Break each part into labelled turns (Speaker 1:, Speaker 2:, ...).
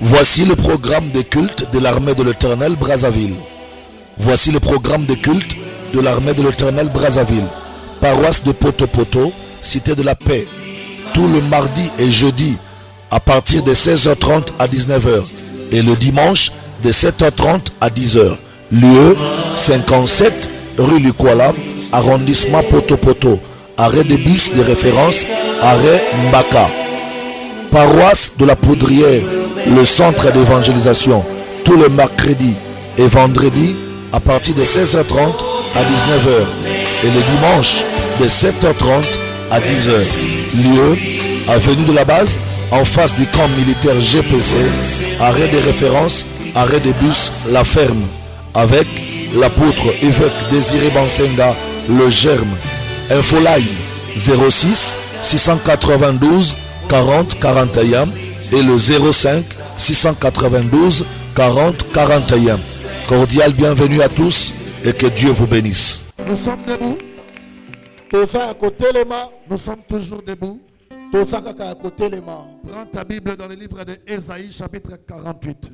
Speaker 1: Voici le programme de culte de l'armée de l'Éternel Brazzaville. Voici le programme de culte de l'armée de l'Éternel Brazzaville. Paroisse de Poto-Poto, Cité de la Paix. Tout le mardi et jeudi à partir de 16h30 à 19h. Et le dimanche de 7h30 à 10h. Lieu 57 rue Lukwala, arrondissement Poto-Poto. Arrêt de bus de référence, arrêt Mbaka. Paroisse de la Poudrière, le centre d'évangélisation, tous les mercredis et vendredis à partir de 16h30 à 19h et le dimanche de 7h30 à 10h. Lieu, avenue de la Base, en face du camp militaire GPC, arrêt de référence, arrêt de bus La Ferme, avec l'apôtre évêque Désiré Bansenga, le Germe. Infoline 06 692 40 41 et le 05 692 40 41. Cordial bienvenue à tous et que Dieu vous bénisse.
Speaker 2: Nous sommes debout. Nous sommes toujours debout. Prends ta Bible dans le livre de Ésaïe chapitre 48.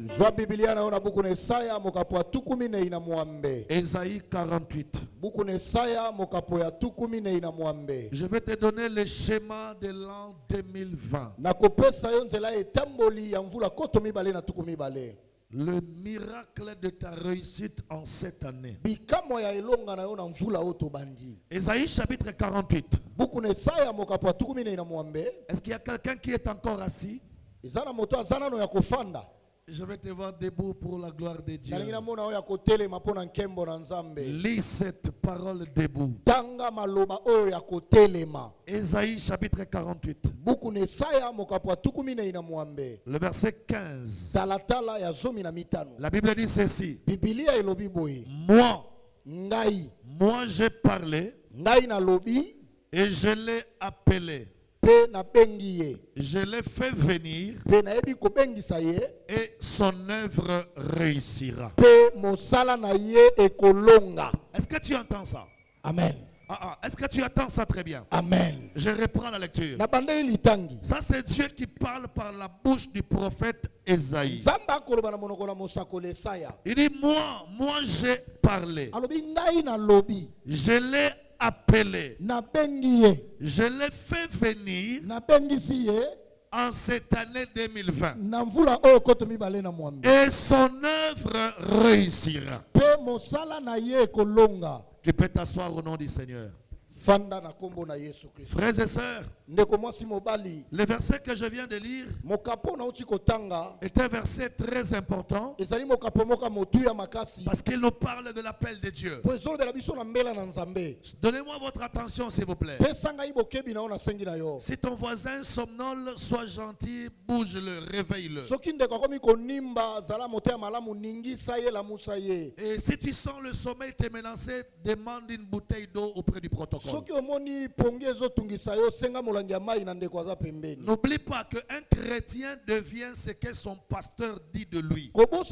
Speaker 2: Ésaïe 48. Je vais te donner le schéma de l'an 2020. Le miracle de ta réussite en cette année. Ésaïe chapitre 48. Est-ce qu'il y a quelqu'un qui est encore assis? Je vais te voir debout pour la gloire de Dieu. Lis cette parole debout. Ésaïe chapitre 48. Le verset 15. La Bible dit ceci. Moi j'ai parlé et je l'ai appelé. Je l'ai fait venir et son œuvre réussira. Est-ce que tu entends ça?
Speaker 3: Amen.
Speaker 2: Est-ce que tu attends ça très bien?
Speaker 3: Amen.
Speaker 2: Je reprends la lecture. Ça c'est Dieu qui parle par la bouche du prophète Ésaïe. Il dit moi j'ai parlé. Je l'ai appelé. Je l'ai fait venir en cette année 2020. Et son œuvre réussira. Tu peux t'asseoir au nom du Seigneur. Frères et sœurs, le verset que je viens de lire est un verset très important parce qu'il nous parle de l'appel de Dieu. Donnez-moi votre attention s'il vous plaît. Si ton voisin somnole, sois gentil, bouge-le, réveille-le. Et si tu sens le sommeil te menacer, demande une bouteille d'eau auprès du protocole. N'oublie pas qu'un chrétien devient ce que son pasteur dit de lui. Papa,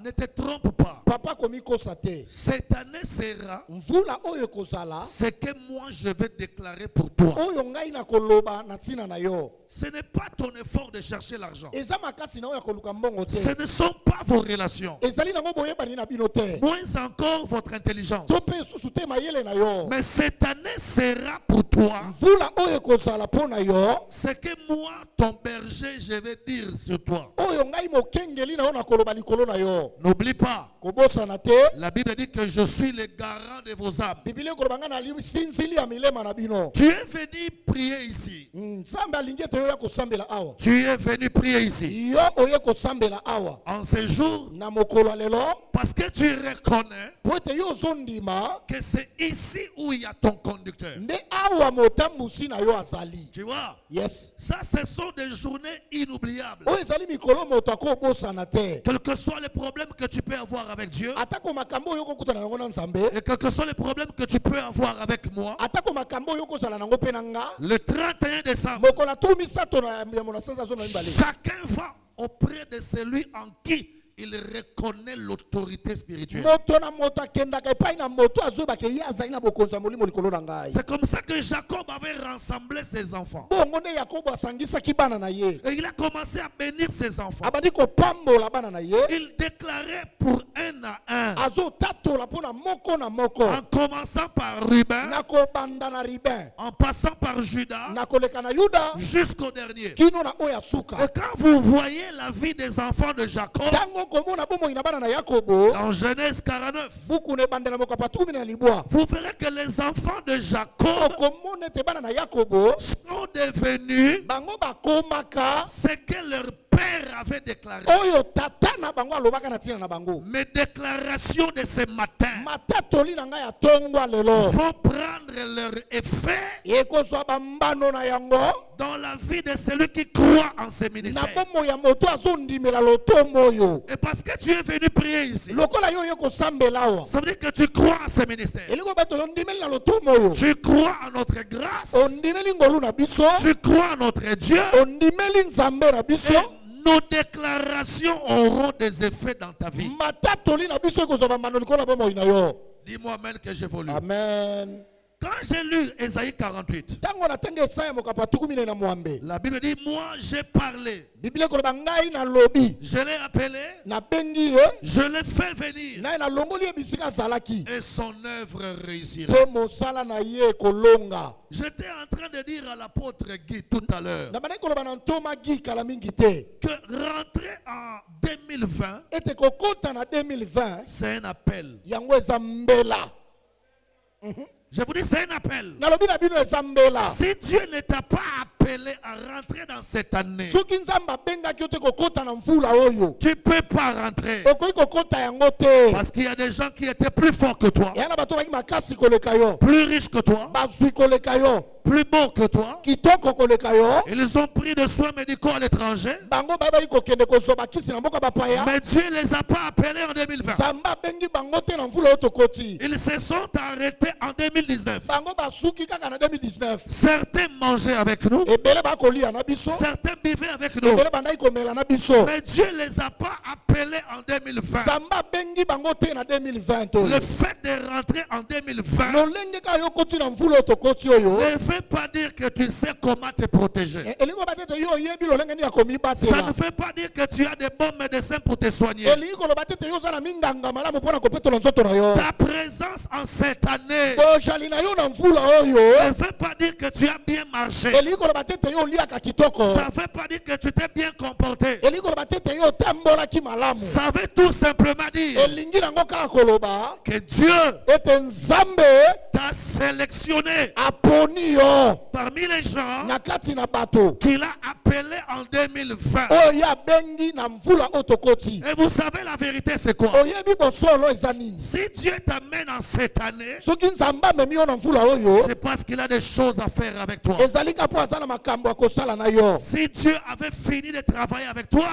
Speaker 2: ne te trompe pas. Cette année sera ce que moi je vais déclarer pour toi. Ce n'est pas ton effort de chercher l'argent. Ce ne sont pas vos relations. Moins encore votre intelligence. Mais cette année sera pour toi ce que moi, ton berger, je vais dire sur toi. N'oublie pas, la Bible dit que je suis le garant de vos âmes. Tu es venu prier ici. Tu es venu prier ici. En ce jour, parce que tu reconnais que c'est ici où il y a ton conducteur. Tu vois?
Speaker 3: Yes.
Speaker 2: Ça, ce sont des journées inoubliables. Quel que soit les problèmes que tu peux avoir avec Dieu, et quel que soit les problèmes que tu peux avoir avec moi, le 31 décembre, chacun va auprès de celui en qui
Speaker 1: il reconnaît l'autorité spirituelle. C'est comme ça que Jacob avait rassemblé ses enfants. Et il a commencé à bénir ses enfants. Il déclarait pour un à un. En commençant par Ruben, en passant par Judas, jusqu'au dernier. Et quand vous voyez la vie des enfants de Jacob, dans Genèse 49, vous verrez que les enfants de Jacob sont devenus ce que leur père avait déclaré. Mes déclarations de ce matin vont prendre leur effet dans la vie de celui qui croit en ce ministère. Et parce que tu es venu prier ici, ça veut dire que tu crois en ce ministère. Tu crois en notre grâce. Tu crois en notre Dieu. Et nos déclarations auront des effets dans ta vie. Dis-moi amen que j'évolue.
Speaker 2: Amen.
Speaker 1: Quand j'ai lu Ésaïe 48, la Bible dit, moi j'ai parlé, je l'ai appelé, je l'ai fait venir, et son œuvre réussira. J'étais en train de dire à l'apôtre Guy tout à l'heure que rentrer en 2020, c'est un appel. Je vous dis, c'est un appel. Si Dieu ne t'a pas appelé à rentrer dans cette année, tu ne peux pas rentrer. Parce qu'il y a des gens qui étaient plus forts que toi, plus riches que toi, plus beaux que toi. Ils ont pris des soins médicaux à l'étranger. Mais Dieu ne les a pas appelés en 2020. Ils se sont arrêtés en 2019. Certains mangeaient avec nous. Certains buvaient avec nous. Mais Dieu ne les a pas appelés en 2020. Le fait de rentrer en 2020 ne veut pas dire que tu sais comment te protéger. Ça ne veut pas dire que tu as des bons médecins pour te soigner. Ta présence en cette année ne veut pas dire que tu as bien marché. Ça ne veut pas dire que tu t'es bien comporté. Ça veut tout simplement dire que Dieu t'a sélectionné parmi les gens qu'il a appelés en 2020. Et vous savez la vérité c'est quoi? Si Dieu t'amène en cette année, c'est parce qu'il a des choses à faire avec toi. Si Dieu avait fini de travailler avec toi,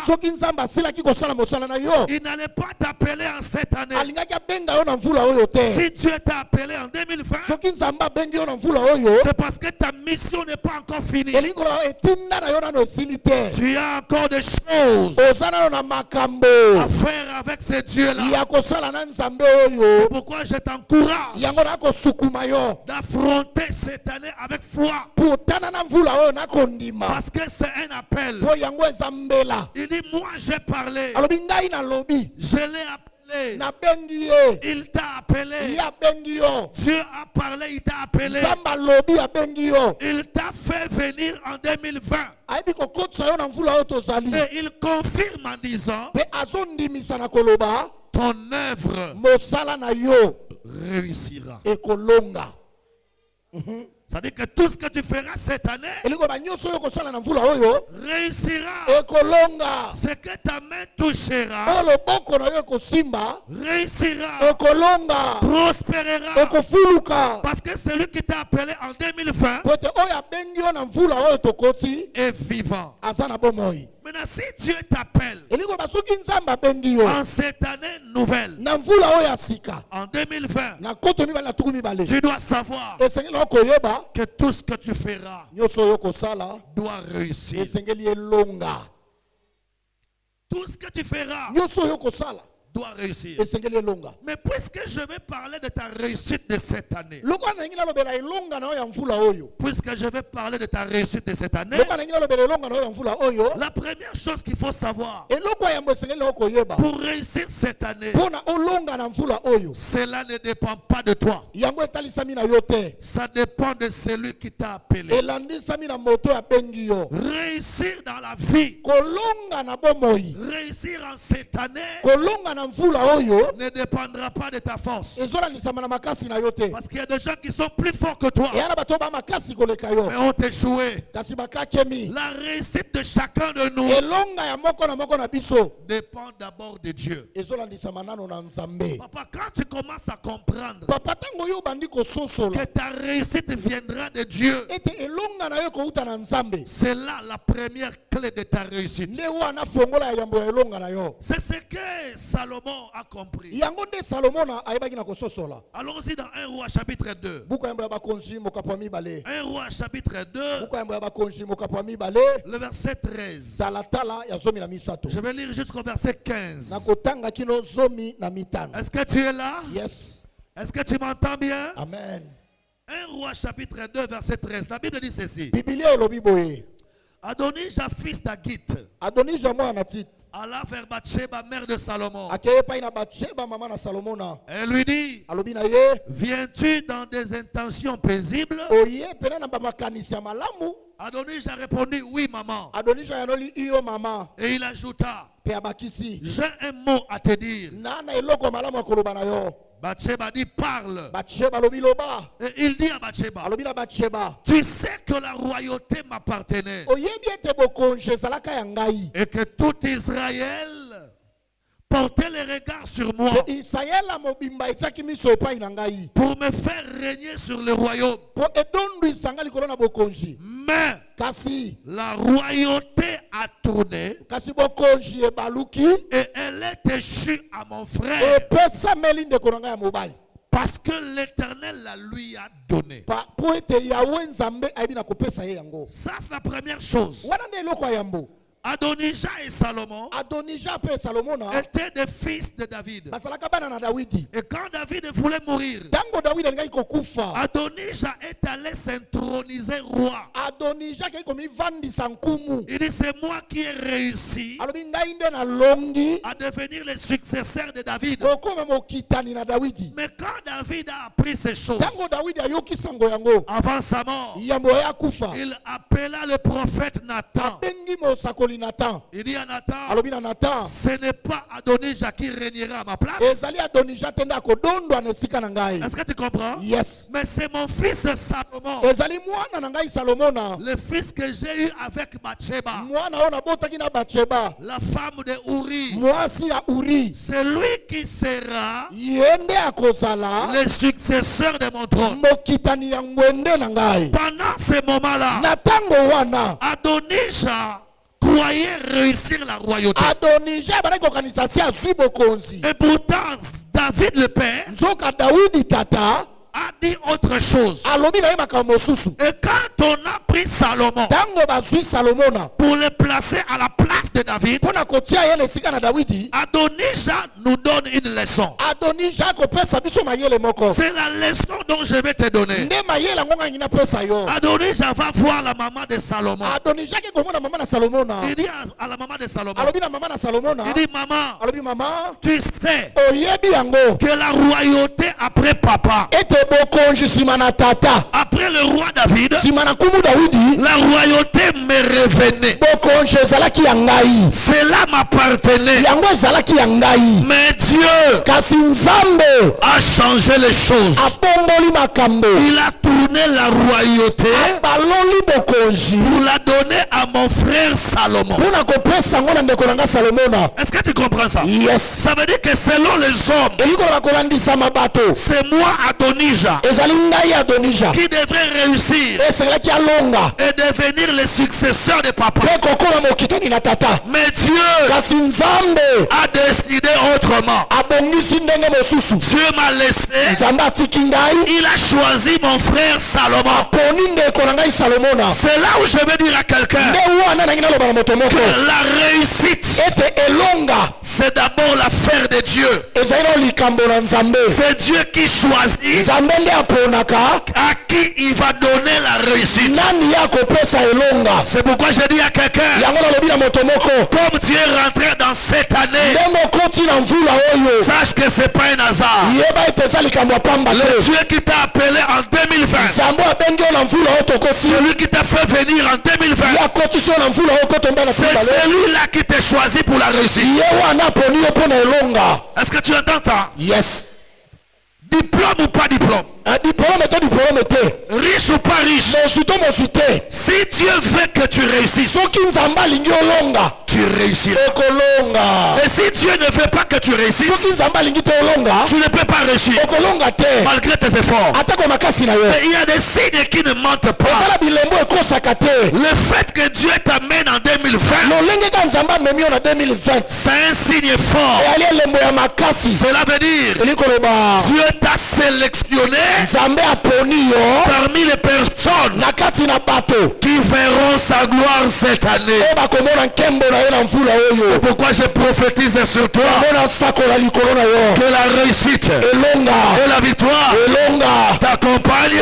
Speaker 1: il n'allait pas t'appeler en cette année. Si Dieu t'a appelé en 2020, c'est parce que ta mission n'est pas encore finie. Tu as encore des choses à faire avec ce Dieu-là. C'est pourquoi je t'encourage d'affronter cette année avec foi. Parce que c'est un appel. Il dit, moi j'ai parlé. Je l'ai appelé. Il t'a appelé. Dieu a parlé, il t'a appelé. Il t'a fait venir en 2020. Et il confirme en disant, ton œuvre réussira. Ça veut dire que tout ce que tu feras cette année réussira. Ce que ta main touchera réussira, prospérera. Parce que celui qui t'a appelé en 2020 est vivant. Maintenant, si Dieu t'appelle en cette année nouvelle, en 2020, tu dois savoir que tout ce que tu feras doit réussir.
Speaker 2: Tout ce que tu feras doit réussir. Mais puisque je vais parler de ta réussite de cette année, puisque je vais parler de ta réussite de cette année, la première chose qu'il faut savoir pour réussir cette année, cela ne dépend pas de toi. Ça dépend de celui qui t'a appelé. Réussir dans la vie, réussir en cette année, ne dépendra pas de ta force. Parce qu'il y a des gens qui sont plus forts que toi, mais ont échoué. La réussite de chacun de nous dépend d'abord de Dieu. Papa, quand tu commences à comprendre que ta réussite viendra de Dieu, c'est là la première clé de ta réussite. C'est ce que Salomon a compris. Allons-y dans 1 Roi chapitre 2. 1 Roi chapitre 2, le verset 13. Je vais lire jusqu'au verset 15. Est-ce que tu es là?
Speaker 1: Yes.
Speaker 2: Est-ce que tu m'entends bien?
Speaker 1: Amen.
Speaker 2: 1 Roi chapitre 2 verset 13. La Bible dit ceci. Adonija fils d'Agit alla vers Bathsheba, mère de Salomon. Elle lui dit, viens-tu dans des intentions paisibles? Adonija répondit, oui maman. Et il ajouta, j'ai un mot à te dire. Bathsheba dit, parle. Et il dit à Bathsheba, tu sais que la royauté m'appartenait et que tout Israël portait les regards sur moi pour me faire régner sur le royaume. Mais la royauté a tourné et elle est échue à mon frère parce que l'Éternel la lui a donné. Ça, c'est la première chose. Adonija et Salomon étaient des fils de David. Et quand David voulait mourir, Adonija est allé s'introniser roi. Il dit, c'est moi qui ai réussi à devenir le successeur de David. Mais quand David a appris ces choses, avant sa mort, il appela le prophète Nathan. Il dit à Nathan, ce n'est pas Adonija qui régnera à ma place. Est-ce que tu comprends?
Speaker 1: Yes.
Speaker 2: Mais c'est mon fils Salomon, le fils que j'ai eu avec Bathsheba, la femme de Uri. C'est lui qui sera le successeur de mon trône. Pendant ce moment-là, Adonija croyait réussir la royauté. Et pourtant, David le père a dit autre chose. Et quand on a pris Salomon pour le placer à la place de David, Adonija nous donne une leçon. C'est la leçon dont je vais te donner. Adonija va voir la maman de Salomon. Il dit à la maman de Salomon, il dit, maman, tu sais que la royauté après papa, après le roi David, la royauté me revenait. Cela m'appartenait. Mais Dieu a changé les choses. Il a tourné la royauté pour la donner à mon frère Salomon. Est-ce que tu comprends ça?
Speaker 1: Yes.
Speaker 2: Ça veut dire que selon les hommes, c'est moi Adonija qui devrait réussir et devenir le successeur de papa. Mais Dieu a décidé autrement. Dieu m'a laissé. Il a choisi mon frère Salomon
Speaker 1: Salomon. C'est là où je veux dire à quelqu'un que la réussite, c'est d'abord l'affaire de Dieu. C'est Dieu qui choisit à qui il va donner la réussite. C'est pourquoi je dis à quelqu'un, comme tu es rentré dans cette année, sache que c'est pas un hasard. Le Dieu qui t'a appelé en 2020, celui qui t'a fait venir en 2020, c'est celui-là qui t'a choisi pour la réussite. Est-ce que tu entends ça?
Speaker 2: Yes.
Speaker 1: Diplôme ou pas diplôme?
Speaker 2: Un diplôme est un diplôme.
Speaker 1: Riche ou pas riche? Si Dieu veut que tu réussisses, tu réussiras. Et si Dieu ne veut pas que tu réussisses, tu ne peux pas réussir malgré tes efforts. Et il y a des signes qui ne mentent pas. Le fait que Dieu t'amène en 2020, c'est un signe fort. Cela veut dire Dieu t'a sélectionné parmi les personnes qui verront sa gloire cette année. C'est pourquoi je prophétise sur toi que la réussite et la victoire t'accompagnent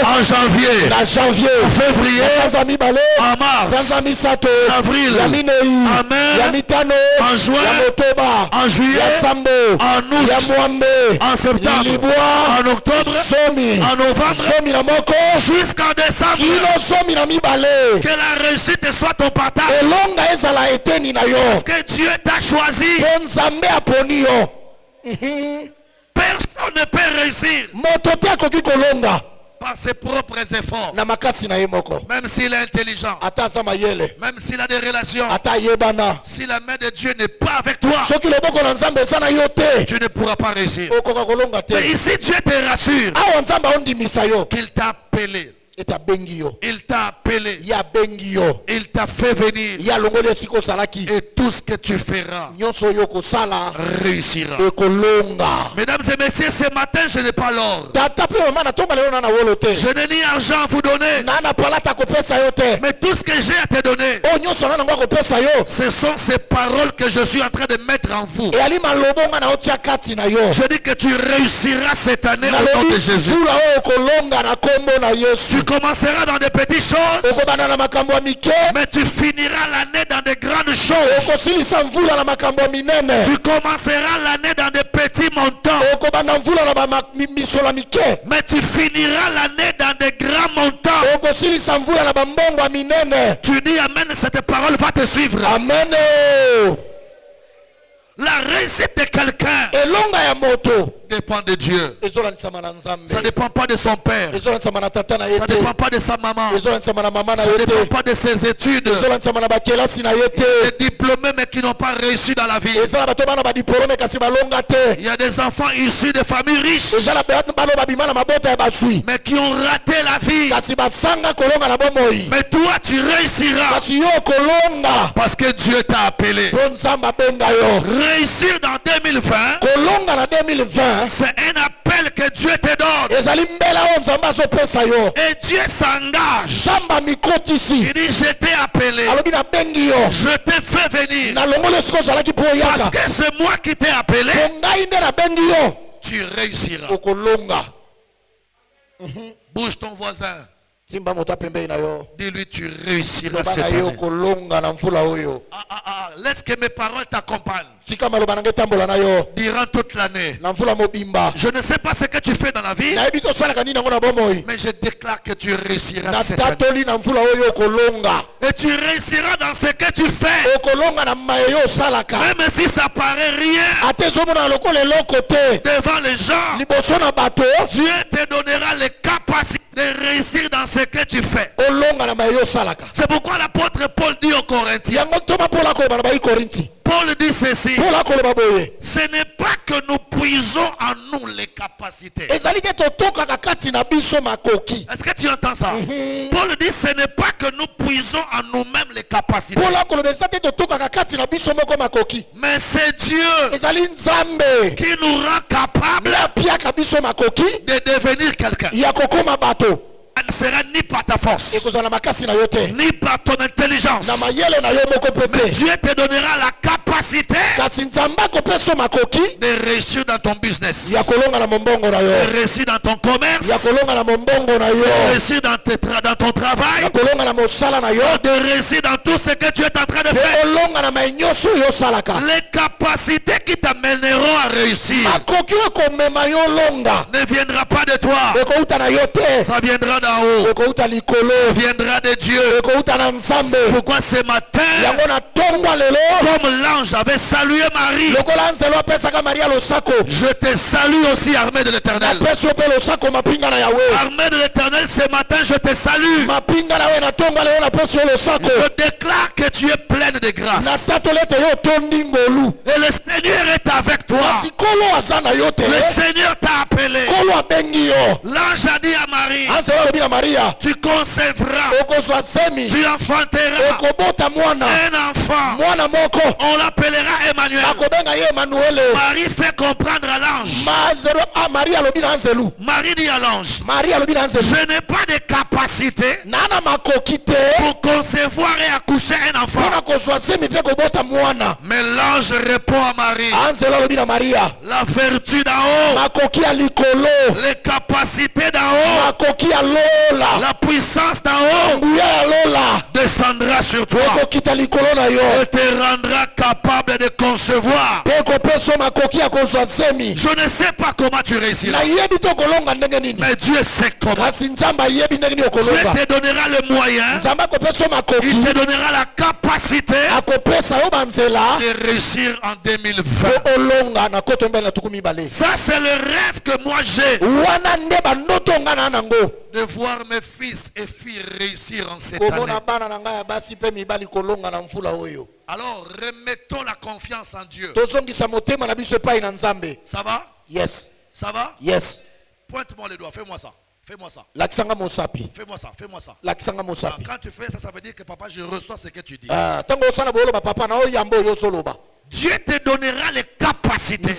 Speaker 1: en janvier, en février, en mars, en avril, en mai, en juin, en juillet, en août, en septembre, en octobre, en novembre, jusqu'en décembre. Que la réussite soit ton partage. Parce que Dieu t'a choisi. Personne ne peut réussir par ses propres efforts. Même s'il est intelligent, même s'il a des relations, si la main de Dieu n'est pas avec toi, tu ne pourras pas réussir. Mais ici Dieu te rassure qu'il t'a appelé. Il t'a appelé. Il t'a fait venir. Et tout ce que tu feras réussira. Mesdames et messieurs, ce matin je n'ai pas l'ordre. Je n'ai ni argent à vous donner. Mais tout ce que j'ai à te donner, ce sont ces paroles que je suis en train de mettre en vous. Je dis que tu réussiras cette année au nom de Jésus. Tu commenceras dans des petites choses, mais tu finiras l'année dans des grandes choses. Tu commenceras l'année dans des petits montants, mais tu finiras l'année dans des grands montants. Tu dis amen, cette parole va te suivre. Amen. La réussite de quelqu'un dépend de Dieu. Ça ne dépend pas de son père. Ça ne dépend pas de sa maman. Ça ne dépend pas de ses études. Des diplômés mais qui n'ont pas réussi dans la vie. Il y a des enfants issus de familles riches mais qui ont raté la vie. Mais toi tu réussiras parce que Dieu t'a appelé. Réussir dans 2020, c'est un appel que Dieu te donne. Et Dieu s'engage. Il dit je t'ai appelé, je t'ai fait venir, parce que c'est moi qui t'ai appelé. Tu réussiras. Bouge ton voisin. Dis-lui tu réussiras cette année. Laisse que mes paroles t'accompagnent durant toute l'année. Je ne sais pas ce que tu fais dans la vie, mais je déclare que tu réussiras cette année. Et tu réussiras dans ce que tu fais, même si ça paraît rien devant les gens. Dieu te donnera les capacités de réussir dans ce que tu fais. C'est pourquoi l'apôtre Paul dit aux Corintiens,
Speaker 2: Corinthiens. Paul dit ceci. Ce n'est pas que nous puisons en nous les capacités. Est-ce que tu entends ça? Paul dit ce n'est pas que nous puisons en nous-mêmes les capacités. Mais c'est Dieu qui nous rend capables de devenir quelqu'un. Ne sera ni par ta force, ni par ton intelligence. Mais Dieu te donnera la capacité de réussir dans ton business, de réussir dans ton commerce, de réussir dans ton travail, de réussir dans tout ce que tu es en train de faire. Les capacités qui t'amèneront à réussir ne viendra pas de toi, ça viendra d'en haut, ça viendra de Dieu. Pourquoi ce matin, comme l'ange avait salué Marie, je te salue aussi, armée de l'Éternel. Armée de l'Éternel, ce matin je te salue. Je déclare que tu es pleine de grâce et le Seigneur est avec toi. Le Seigneur t'a appelé. L'ange a dit à Marie, tu concevras, tu enfanteras un enfant, on l'appellera Emmanuel. Marie fait comprendre à l'ange, Marie dit à l'ange, je n'ai pas de capacité pour concevoir et accoucher un enfant. Mais l'ange répond à Marie, la vertu d'en haut, les capacités d'en haut, la puissance d'en haut descendra sur toi et te rendra capable de concevoir. Je ne sais pas comment tu réussiras, mais Dieu sait comment. Dieu te donnera le moyen, il te donnera la capacité de réussir en 2020. Ça c'est le rêve que moi j'ai, de voir mes fils et filles réussir en cette année. Alors remettons la confiance en Dieu. Ça va?
Speaker 3: Yes.
Speaker 2: Ça va?
Speaker 3: Yes.
Speaker 2: Pointe-moi les doigts, fais-moi ça. Fais-moi ça.
Speaker 3: Fais-moi ça.
Speaker 2: Fais-moi ça.
Speaker 3: Quand
Speaker 2: tu fais ça, ça veut dire que papa, je reçois ce que tu dis. Dieu te donnera les capacités de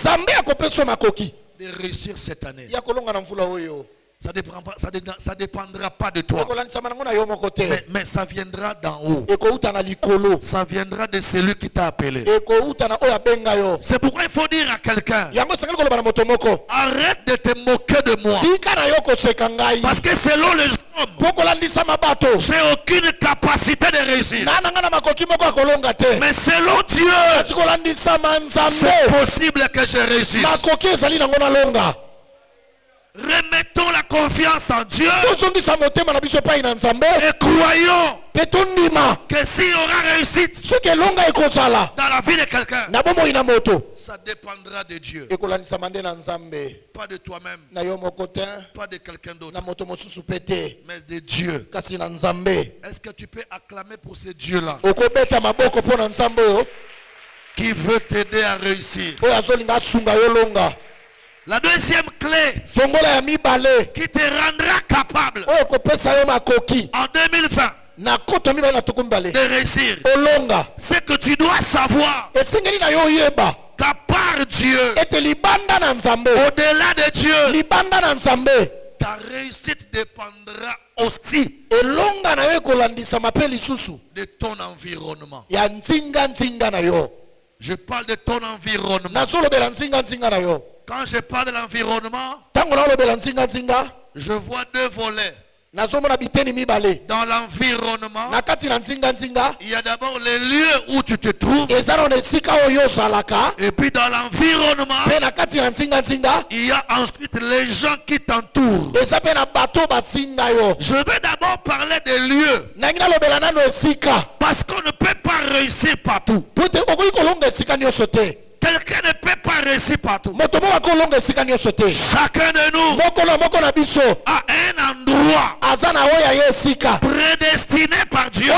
Speaker 2: réussir cette année. Ça dépendra pas de toi. Mais ça viendra d'en haut. Ça viendra de celui qui t'a appelé. C'est pourquoi il faut dire à quelqu'un, arrête de te moquer de moi. Parce que selon les hommes, j'ai aucune capacité de réussir. Mais selon Dieu, c'est possible que je réussisse. Remettons la confiance en Dieu et croyons que s'il y aura réussite dans la vie de quelqu'un, ça dépendra de Dieu, pas de toi-même, pas de quelqu'un d'autre, mais de Dieu. Est-ce que tu peux acclamer pour ce Dieu-là qui veut t'aider à réussir? La deuxième clé qui te rendra capable en 2020 de réussir, c'est que tu dois savoir qu'à part Dieu, au-delà de Dieu, ta réussite dépendra aussi de ton environnement. Je parle de ton environnement. Quand je parle de l'environnement, je vois deux volets. Dans l'environnement, il y a d'abord les lieux où tu te trouves. Et puis dans l'environnement, il y a ensuite les gens qui t'entourent. Je vais d'abord parler des lieux, parce qu'on ne peut pas réussir partout. Quelqu'un ne peut pas réussir partout. Chacun de nous a un endroit prédestiné destiné par Dieu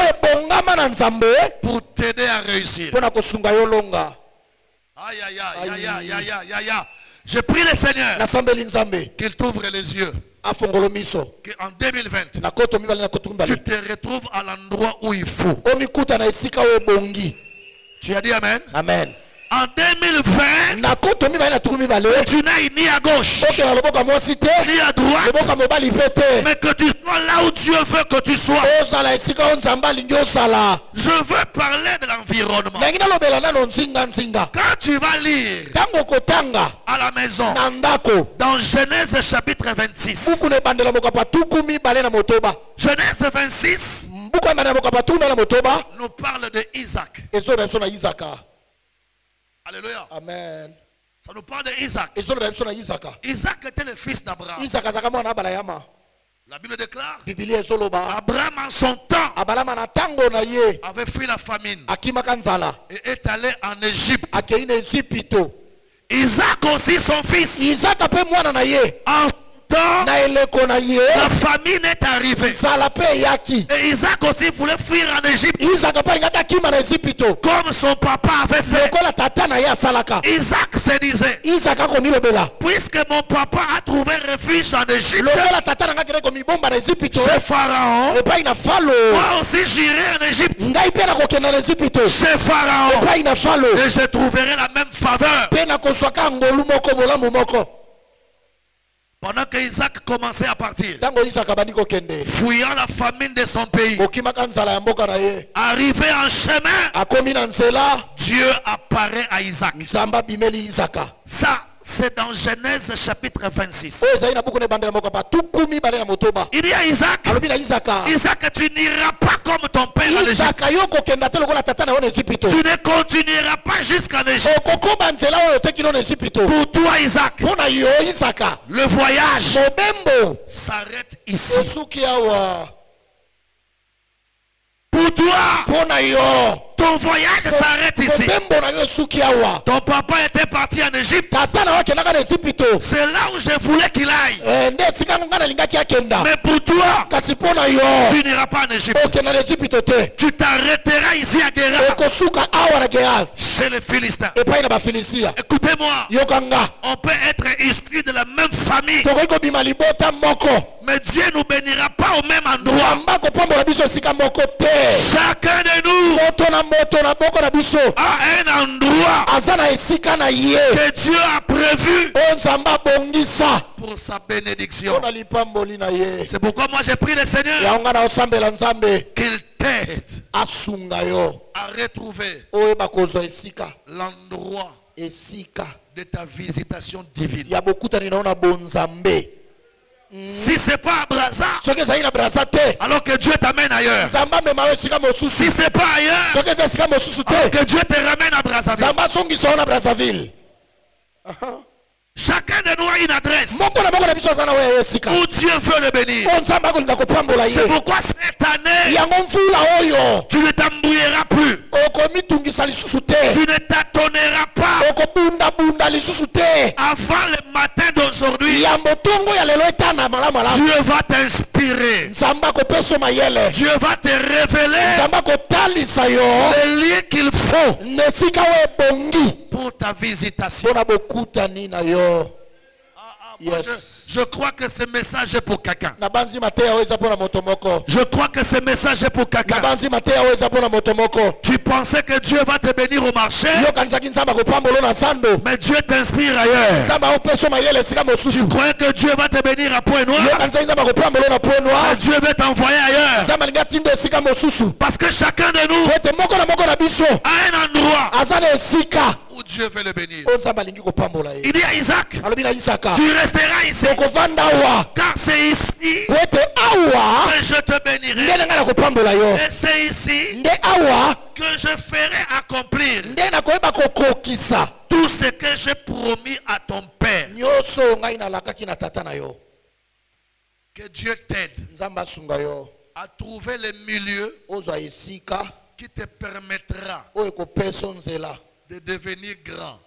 Speaker 2: pour t'aider à réussir. Aïe, aïe, aïe, aïe, aïe, aïe, aïe, aïe. Je prie le Seigneur qu'il t'ouvre les yeux. Qu'en 2020, tu te retrouves à l'endroit où il faut. Tu as dit Amen?
Speaker 3: Amen.
Speaker 2: En 2020, tu n'ailles ni à gauche, ni à droite, mais que tu sois là où Dieu veut que tu sois. Je veux parler de l'environnement. Quand tu vas lire à la maison, dans Genèse chapitre 26, Genèse 26 nous parle de Isaac. Alléluia.
Speaker 3: Amen.
Speaker 2: Ça nous parle d'Isaac. Isaac était le fils d'Abraham. La Bible déclare Abraham en son temps avait fui la famine et est allé en Égypte. Isaac aussi son fils. En la famine est arrivée. Et Isaac aussi voulait fuir en Égypte. Comme son papa avait fait. Isaac se disait, puisque mon papa a trouvé refuge en Égypte, chez Pharaon, moi aussi j'irai en Égypte. Chez Pharaon, et je trouverai la même faveur. Pendant que Isaac commençait à partir, fuyant la famine de son pays, arrivé en chemin, Dieu apparaît à Isaac. Ça, c'est dans Genèse chapitre 26. Il dit à Isaac, Isaac, tu n'iras pas comme ton père en Égypte. Tu ne continueras pas jusqu'en Égypte. Pour toi, Isaac, le voyage s'arrête ici. Pour toi, ton voyage s'arrête ici. Ton papa était parti en Égypte. C'est là où je voulais qu'il aille. Mais pour toi, tu n'iras pas en Égypte. Tu t'arrêteras ici à Guéra, chez les Philistins. Écoutez-moi, on peut être issu de la même famille, mais Dieu ne nous bénira pas au même endroit. Chacun de nous a un endroit que Dieu a prévu pour sa bénédiction. C'est pourquoi moi j'ai prié le Seigneur qu'il t'aide à retrouver l'endroit de ta visitation divine. Si c'est pas à Brazza, alors que Dieu t'amène ailleurs. Si c'est pas ailleurs, alors que Dieu te ramène à Brazzaville. Chacun de nous a une adresse où Dieu veut le bénir. C'est pourquoi cette année, tu ne t'embrouilleras plus. Tu ne tâtonneras pas. Avant le matin d'aujourd'hui, Dieu va t'inspirer. Dieu va te révéler le lien qu'il faut pour ta visitation. Je crois que ce message est pour quelqu'un. Je crois que ce message est pour quelqu'un. Tu pensais que Dieu va te bénir au marché, mais Dieu t'inspire ailleurs. Tu crois que Dieu va te bénir à Point-Noir, mais Dieu veut t'envoyer ailleurs. Parce que chacun de nous a un endroit où Dieu veut le bénir. Il dit à Isaac, tu resteras ici, car c'est ici que je te bénirai. Et c'est ici que je ferai accomplir tout ce que j'ai promis à ton père. Que Dieu t'aide à trouver le milieu qui te permettra de devenir grand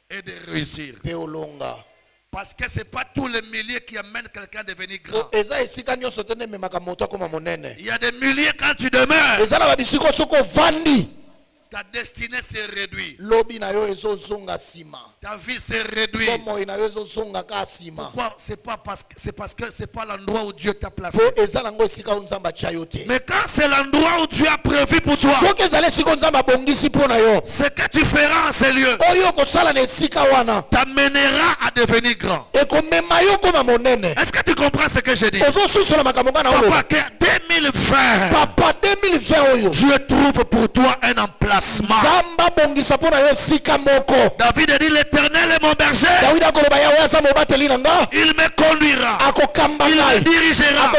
Speaker 2: et de réussir.
Speaker 1: Parce que ce n'est pas tous les milliers qui amènent quelqu'un à devenir grand. Il y a des milliers quand tu demeures. Ta destinée s'est réduite. Ta vie s'est réduite. Pourquoi? C'est parce que c'est pas l'endroit où Dieu t'a placé. Mais quand c'est l'endroit où Dieu a prévu pour toi, ce que tu feras en ces lieux t'amènera à devenir grand. Est-ce que tu comprends ce que je dis? Papa, que 2020, Dieu trouve pour toi un emplacement. David a dit, l'Éternel est mon berger. Il me conduira. Il me dirigera dans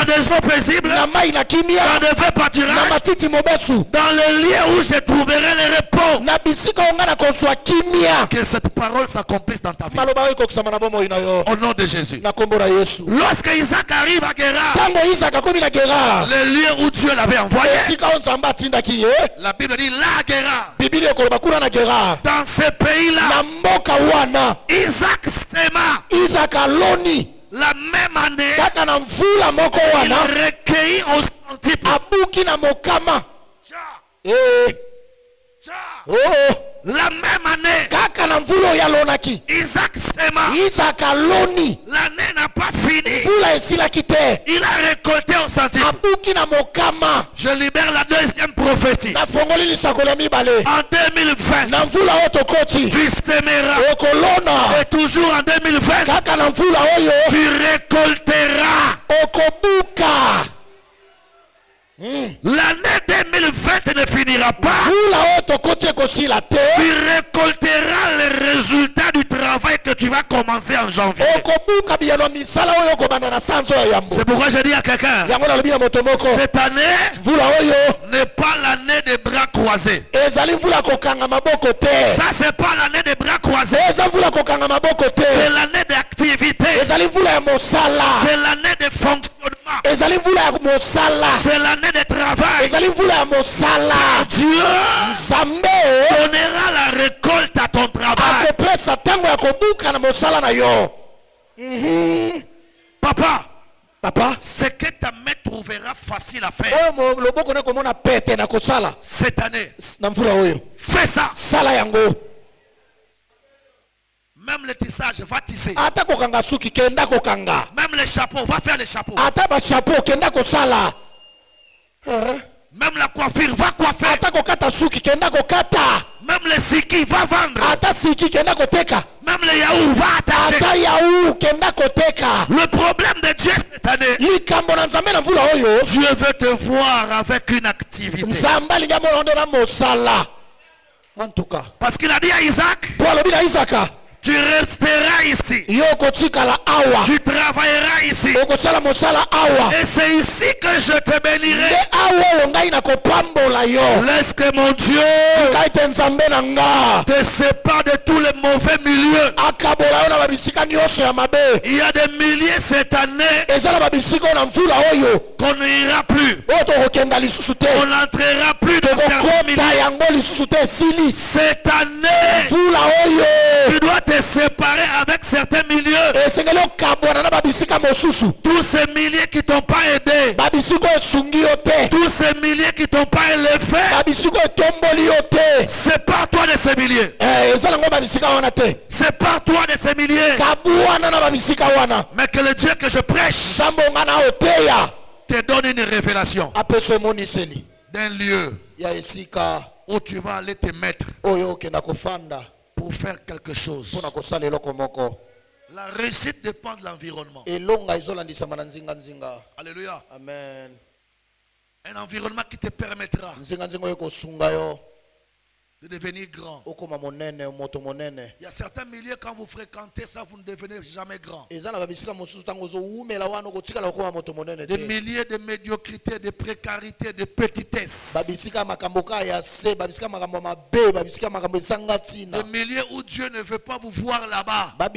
Speaker 1: des eaux paisibles, dans des vrais pâturages, dans les lieux où je trouverai le repos. Que cette parole s'accomplisse dans ta vie. Au nom de Jésus. Lorsque Isaac arrive à Guérar, le lieu où Dieu l'avait envoyé, la Bible dit là à Guérar, dans ce pays-là, Isaac sema. La même année, il recueillit au centuple. La même année, Isaac sema. L'année n'a pas fini. Il a récolté au centuple. Je libère la deuxième prophétie. En 2020, tu sèmeras. Et toujours en 2020, tu récolteras. L'année 2020 ne finira pas. Tu récolteras les résultats du travail que tu vas commencer en janvier. C'est pourquoi je dis à quelqu'un, cette année n'est pas l'année des bras croisés. Ça c'est pas l'année des bras croisés. C'est l'année d'activité. C'est l'année de fonctionnement. C'est l'année de travail. Dieu donnera la récolte à ton travail. Papa, ce que ta main trouvera facile à faire cette année, fais ça. Même le tissage, va tisser. Même les chapeaux, va faire les chapeaux. Même la coiffure, va coiffer. Même les siki, va vendre. Même les yaourts, va attacher. Le problème de Dieu cette année, Dieu veut te voir avec une activité.
Speaker 3: En tout cas.
Speaker 1: Parce qu'il a dit à Isaac, tu resteras ici. Tu travailleras ici. Et c'est ici que je te bénirai. Laisse que mon Dieu te sépare de tous les mauvais milieux. Il y a des milliers cette année qu'on n'ira plus. On n'entrera plus dans certains milieux. Cette année, tu dois te séparer avec certains milieux. Tous ces milliers qui t'ont pas aidé, tous ces milliers qui t'ont pas élevé, sépare-toi de ces milliers. Sépare-toi de ces milliers. Mais que le Dieu que je prêche te donne une révélation d'un lieu où tu vas aller te mettre pour faire quelque chose. La réussite dépend de l'environnement. Alléluia.
Speaker 3: Amen.
Speaker 1: Un environnement qui te permettra de devenir grand. Il y a certains milieux, quand vous fréquentez ça, vous ne devenez jamais grand. Des milliers de médiocrité, de précarité, de petitesse. Des milliers où Dieu ne veut pas vous voir là-bas. Un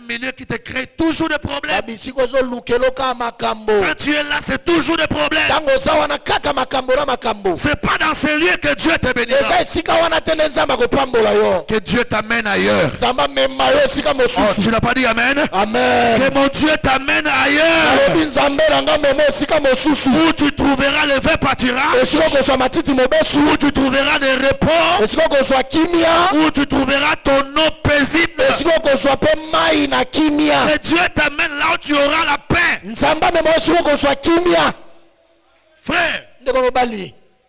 Speaker 1: milieu qui te crée toujours des problèmes. Quand tu es là, c'est toujours des problèmes. C'est pas dans ces lieux lieu que Dieu te bénira. Que Dieu t'amène ailleurs. Oh, tu n'as pas dit amen?
Speaker 2: Amen.
Speaker 1: Que mon Dieu t'amène ailleurs. Où tu trouveras le vrai pâturage. Où tu trouveras des repos. Où tu trouveras ton eau paisible. Que Dieu t'amène là où tu auras la paix. Frère,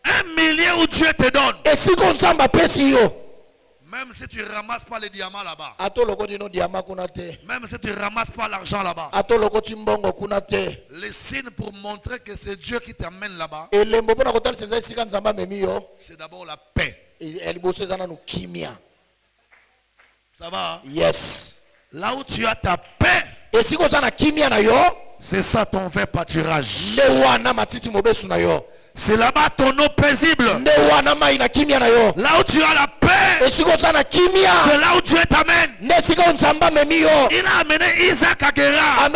Speaker 1: 1 million où Dieu te donne. Même si tu ne ramasses pas les diamants là-bas. Même si tu ne ramasses pas l'argent là-bas. Les signes pour montrer que c'est Dieu qui t'amène là-bas. C'est d'abord la paix. Ça va?
Speaker 2: Yes.
Speaker 1: Là où tu as ta paix. C'est ça ton vrai pâturage. C'est là-bas ton eau paisible. Là où tu as la paix. C'est là où Dieu t'amène. Il a amené Isaac à Guérard.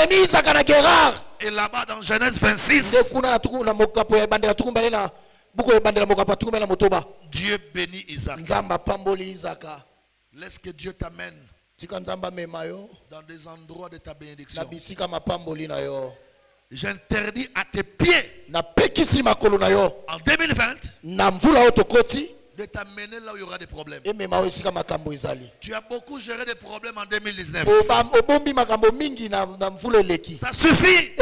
Speaker 1: Et là-bas dans Genèse 26. Dieu bénit Isaac. Laisse que Dieu t'amène dans des endroits de ta bénédiction. J'interdis à tes pieds en 2020 de t'amener là où il y aura des problèmes. Tu as beaucoup géré des problèmes en 2019. Ça suffit.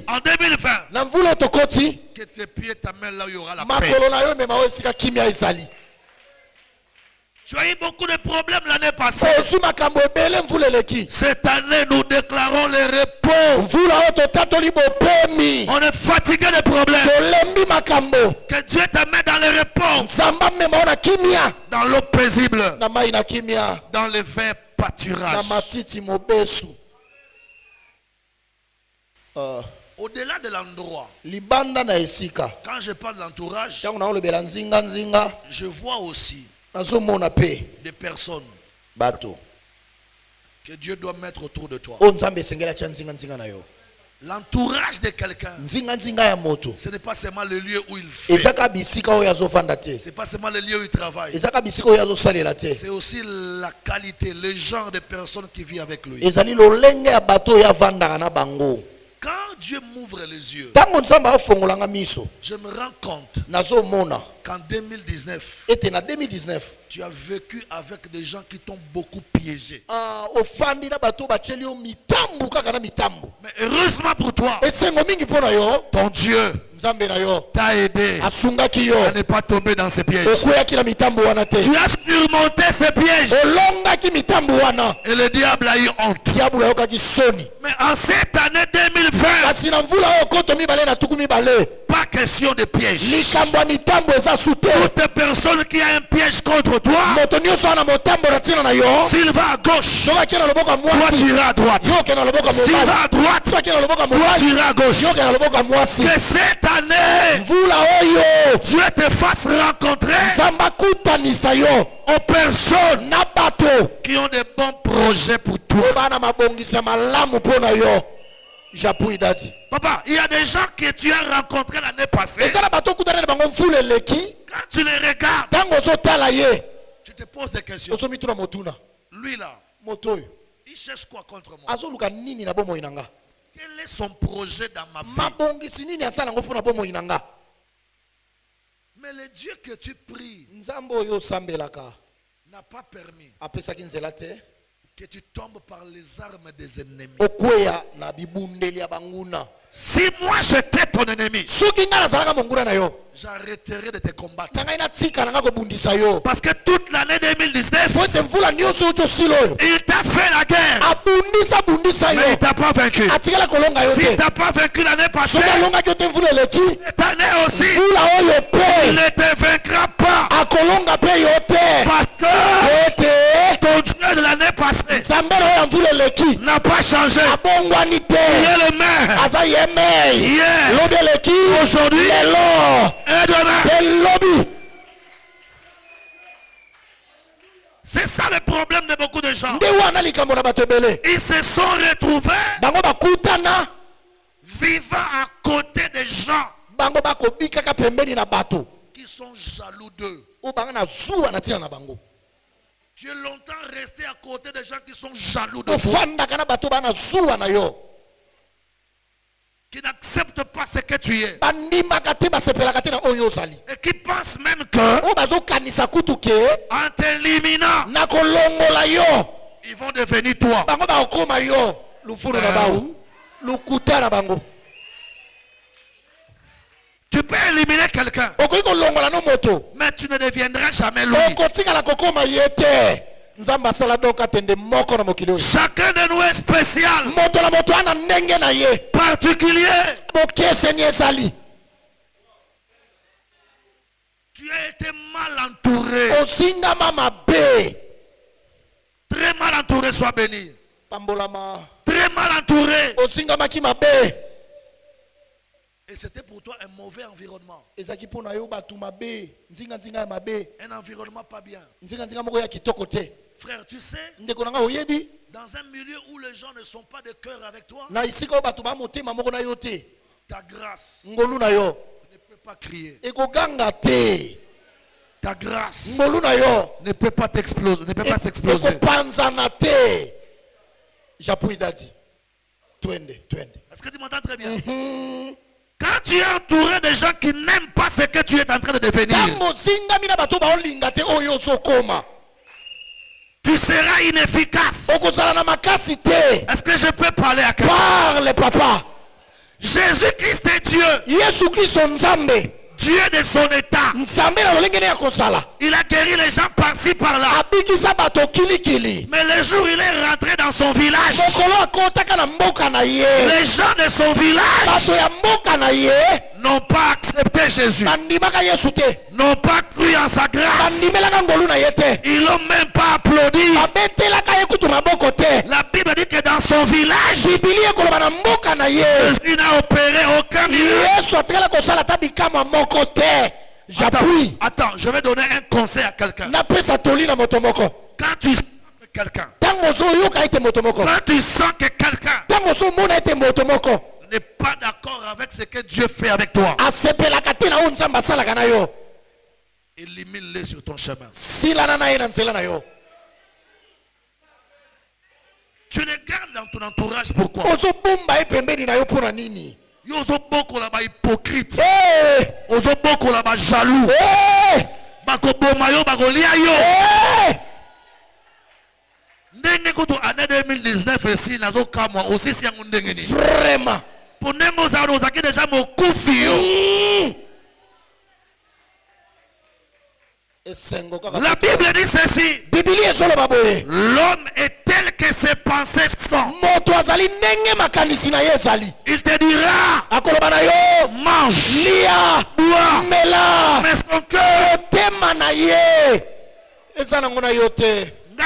Speaker 1: En 2020 que tes pieds t'amènent là où il y aura la paix. Tu as eu beaucoup de problèmes l'année passée. Cette année, nous déclarons le repos. On est fatigué des problèmes. Que Dieu te mette dans le repos. Dans l'eau paisible. Dans le vert pâturage. Au-delà de l'endroit, quand je parle d'entourage, je vois aussi des personnes que Dieu doit mettre autour de toi. L'entourage de quelqu'un, ce n'est pas seulement le lieu où il fait. Ce n'est pas seulement le lieu où il travaille. C'est aussi la qualité, le genre de personnes qui vivent avec lui. Quand Dieu m'ouvre les yeux, je me rends compte qu'en 2019, tu as vécu avec des gens qui t'ont beaucoup piégé. Mais heureusement pour toi, ton Dieu t'a aidé à ne pas tomber dans ces pièges. Tu as surmonté ces pièges. Et le diable a eu honte. Mais en cette année 2020, pas question de piège. Toute personne qui a un piège contre toi, s'il va à gauche, toi tu iras à droite. S'il va à droite, toi tu iras à gauche. Que cette année, Dieu te fasse rencontrer aux personnes qui ont des bons projets pour toi. Papa, il y a des gens que tu as rencontrés l'année passée. Quand tu les regardes, tu te poses des questions. Lui là, il cherche quoi contre moi? Quel est son projet dans ma vie? Mais le Dieu que tu pries n'a pas permis que tu tombes par les armes des ennemis. Si moi j'étais ton ennemi, j'arrêterai de te combattre. Parce que toute l'année 2019, il t'a fait la guerre. Mais il t'a pas vaincu. S'il t'a pas vaincu l'année passée, cette année aussi, il ne te vaincra pas. Parce que ton Dieu de l'année passée n'a pas changé. Il est le même. Hier, aujourd'hui et demain. C'est ça le problème de beaucoup de gens. Ils se sont retrouvés vivant à côté des gens qui sont jaloux d'eux. Tu es longtemps resté à côté des gens qui sont jaloux de toi. Qui n'acceptent pas ce que tu es. Et qui pensent même que en t'éliminant, ils vont devenir toi. Tu peux éliminer quelqu'un, mais tu ne deviendras jamais lui. Chacun de nous est spécial, particulier. Tu as été mal entouré, très mal entouré, sois béni. Très mal entouré. Et c'était pour toi un mauvais environnement. Un environnement pas bien. Frère, tu sais, dans un milieu où les gens ne sont pas de cœur avec toi, ta grâce ne peut pas crier. Ta grâce ne peut pas t'exploser, ne peut pas s'exploser.
Speaker 2: J'appuie Daddy.
Speaker 1: Est-ce que tu m'entends très bien? Quand tu es entouré de gens qui n'aiment pas ce que tu es en train de devenir, tu seras inefficace. Est-ce que je peux parler à quelqu'un?
Speaker 2: Parle, papa.
Speaker 1: Jésus-Christ est Dieu. Dieu de son état. Il a guéri les gens par-ci par-là. Mais le jour où il est rentré dans son village, les gens de son village n'ont pas accepté Jésus, n'ont pas cru en sa grâce. Ils l'ont même pas applaudi. La Bible dit que dans son village, Jésus n'a opéré aucun miracle.
Speaker 2: J'appuie.
Speaker 1: Attends, je vais donner un conseil à quelqu'un. Quand tu sens que quelqu'un, n'est pas d'accord avec ce que Dieu fait avec toi, élimine-les sur ton chemin. Tu les gardes dans ton entourage, pourquoi? Yo zo boko la ba hypocrite. Ozo boko la ba jaloux. Bako boma yo bako lia yo. Ndenge kutu année 2019 ici nazo kamwa aussi si yango ndenge ni. Vraiment. Pour nengo za ozaki déjà mo kufi yo. La Bible dit ceci. L'homme est tel que ses pensées sont. Il te dira, mange, bois, mais son cœur.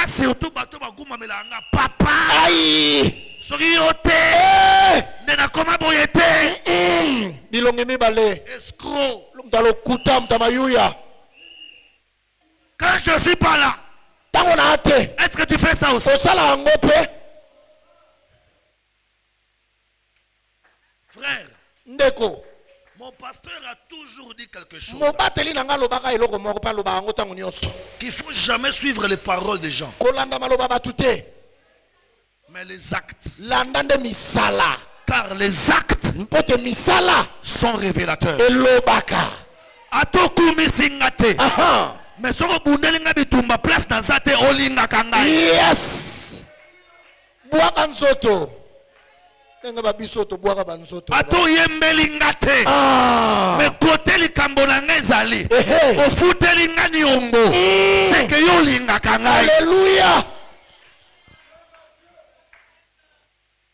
Speaker 1: Surtout papa. Soki yote. Nena koma boyete. Escroc. Quand je suis pas là, est-ce que tu fais ça aussi? Frère, mon pasteur a toujours dit quelque chose. Qu'il ne faut jamais suivre les paroles des gens, mais les actes. Car les actes sont révélateurs. Mais si vous avez place dans sa tête, yes. Ato yembelinga te. Mais côté li kambonanga ezali. Au futelinga ni ongo. C'est que yo linga kanga. Alléluia.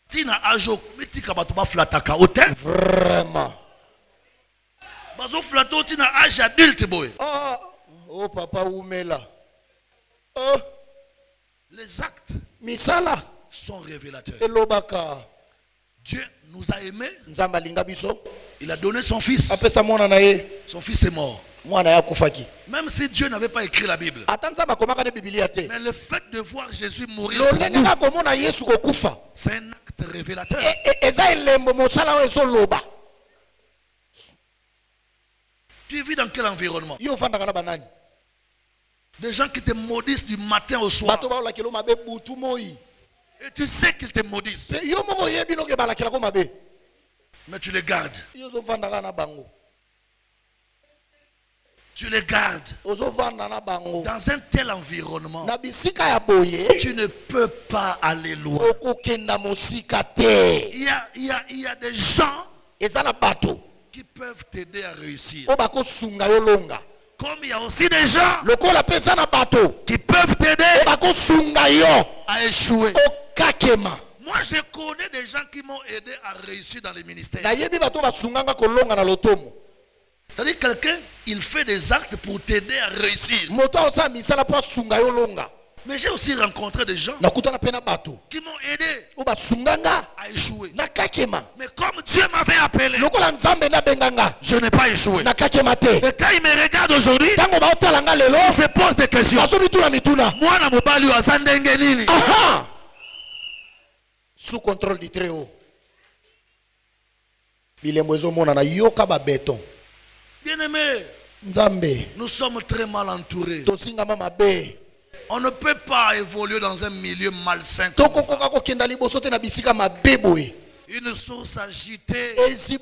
Speaker 1: Tina ajo mitika bato ba flataka hotel. Vraiment. Bazo flato tina âge adulte boy.
Speaker 2: Oh papa Oumela.
Speaker 1: Les actes
Speaker 2: misala
Speaker 1: sont révélateurs.
Speaker 2: Elobaka.
Speaker 1: Dieu nous a aimés. Il a donné son fils. Son fils est mort. Même si Dieu n'avait pas écrit la Bible. Mais le fait de voir Jésus mourir, c'est un acte révélateur. Tu vis dans quel environnement? Des gens qui te maudissent du matin au soir. Et tu sais qu'ils te maudissent. Mais tu les gardes. Tu les gardes. Dans un tel environnement, tu ne peux pas aller loin. Il y a des gens qui peuvent t'aider à réussir. Comme il y a aussi des gens qui peuvent t'aider à échouer. Moi, je connais des gens qui m'ont aidé à réussir dans les ministères. C'est-à-dire quelqu'un, il fait des actes pour t'aider à réussir. Mais j'ai aussi rencontré des gens qui m'ont aidé à échouer. Mais comme Dieu m'avait appelé, je n'ai pas échoué. Et quand il me regarde aujourd'hui, il se pose des questions. Moi, na mobali wa zandenge nini?
Speaker 2: Sous contrôle du Très-Haut.
Speaker 1: Bien-aimé, nous sommes très mal entourés. On ne peut pas évoluer dans un milieu malsain comme ça. Une source agitée ne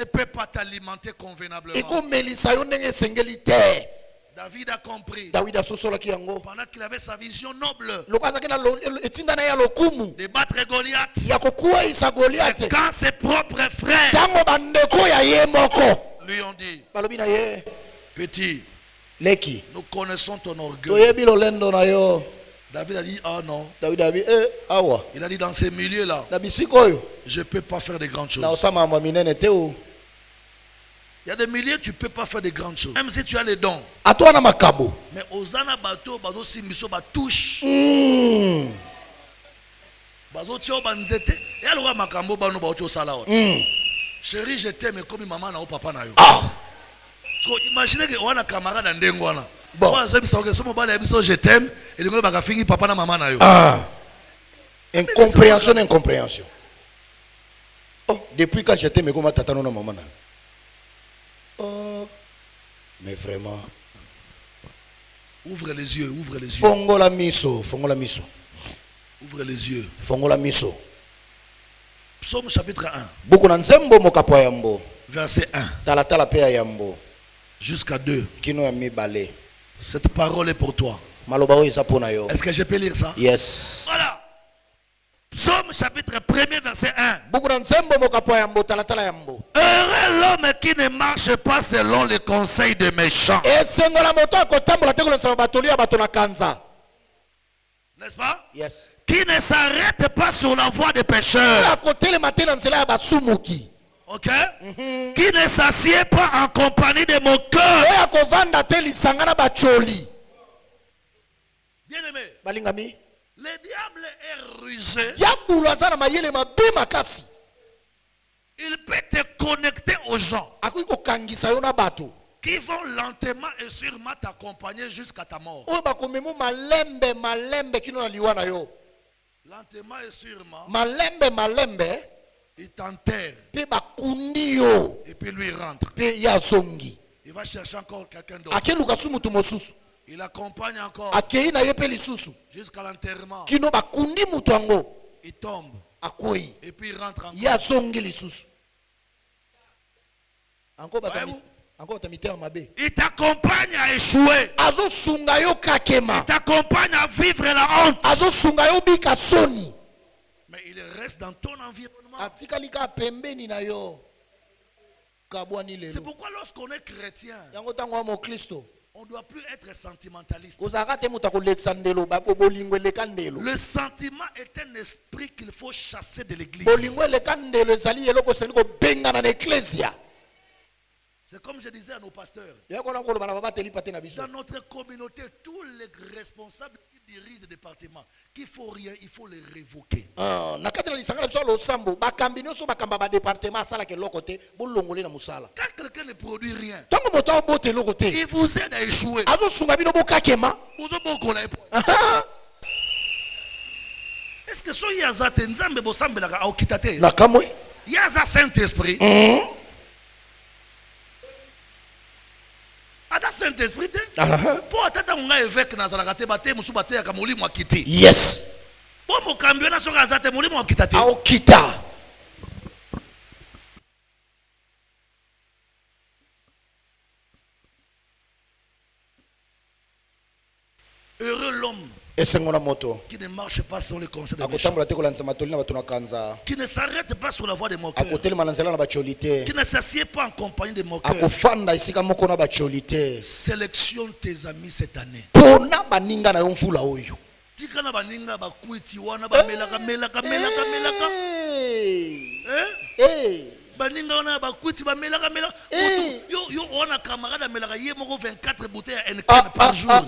Speaker 1: peut pas t'alimenter convenablement. David a compris. Pendant qu'il avait sa vision noble de battre Goliath, et quand ses propres frères lui ont dit, petit, nous connaissons ton orgueil. David a dit, ah non. Il a dit, dans ces milieux-là, je ne peux pas faire de grandes choses. Il y a des milieux, tu ne peux pas faire de grandes choses. Même si tu as les dons. Mais Osana Bato, Bato Simbiso, Batouche. Bato Tio Banzete. Et alors, Makambo, Bano Bato Salawa. Chérie, je t'aime comme maman n'a papa n'a eu. Imaginez que on a un camarade dans Dengwana. Bon. Je t'aime. Et le gars va finir papa n'a maman n'a eu.
Speaker 2: Incompréhension, incompréhension. Oh, depuis quand je t'aime, comment t'attends na maman n'a eu. Oh, mais vraiment.
Speaker 1: Ouvre les yeux, ouvre les yeux.
Speaker 2: Fongola miso, fongola miso.
Speaker 1: Ouvre les yeux.
Speaker 2: Fongola miso.
Speaker 1: Psaume chapitre 1.
Speaker 2: Buku na nzembo mokapo yambo.
Speaker 1: Verset 1.
Speaker 2: Talatala pe yambo.
Speaker 1: Jusqu'à 2.
Speaker 2: Kino ya mibale.
Speaker 1: Cette parole est pour toi.
Speaker 2: Maloba eza pona yo.
Speaker 1: Est-ce que je peux lire ça?
Speaker 2: Yes.
Speaker 1: Voilà. Psaume chapitre 1 verset 1. Heureux l'homme qui ne marche pas selon les conseils des méchants. N'est-ce pas?
Speaker 2: Yes.
Speaker 1: Qui ne s'arrête pas sur la voie des pécheurs. Ok? Qui ne s'assied pas en compagnie de moqueurs. Bien-aimé. Le diable est rusé. Il peut te connecter aux gens qui vont lentement et sûrement t'accompagner jusqu'à ta mort. Lentement et sûrement, il t'enterre. Et puis lui rentre. Il va chercher encore quelqu'un d'autre. Il accompagne encore jusqu'à l'enterrement. Il tombe. Et puis il rentre encore. Il t'accompagne à échouer. Il t'accompagne à vivre la honte. Mais il reste dans ton environnement. C'est pourquoi lorsqu'on est chrétien, on ne doit plus être sentimentaliste. Le sentiment est un esprit qu'il faut chasser de l'église. C'est comme je disais à nos pasteurs. Dans notre communauté, tous les responsables qui dirigent le département, qu'il ne faut rien, il faut les révoquer. Quand quelqu'un ne produit rien, il vous aide à échouer. Est-ce que ce Yaza Tenzambe Bosambela a okitate? Yaza Saint-Esprit.
Speaker 2: Saint-Esprit. Pour attendre mon évêque dans la catégorie, musu bate ya kamoli mo kiti.
Speaker 1: Yes.
Speaker 2: Pour mo cambio na soka zate moli mo kitate.
Speaker 1: Au kita.
Speaker 2: Heureux l'homme qui ne marche pas sur les conseils des méchants, qui ne s'arrête pas sur la voie des moqueurs, qui ne s'assied pas en compagnie des moqueurs. Sélectionne tes amis cette année. Tikana baninga bakuiti wana bamelaka melaka melaka melaka. Baninga wana bakuiti bamelaka melaka. Yo wana camarade melaka ye moko 24 bouteilles à NK par jour.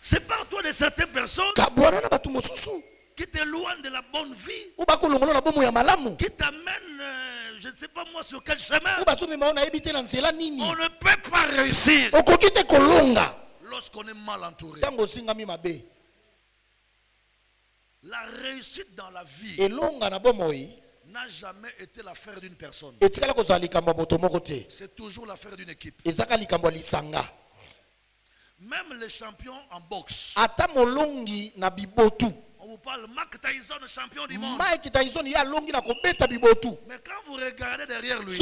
Speaker 2: C'est par toi de certaines personnes qui t'éloignent de la bonne vie, qui t'amènent, je ne sais pas moi sur quel chemin. On ne peut pas réussir lorsqu'on est mal entouré. La réussite dans la vie n'a jamais été l'affaire d'une personne. C'est toujours l'affaire d'une équipe. Même les champions en boxe. On vous parle Mike Tyson, champion du monde. Mais quand vous regardez derrière lui,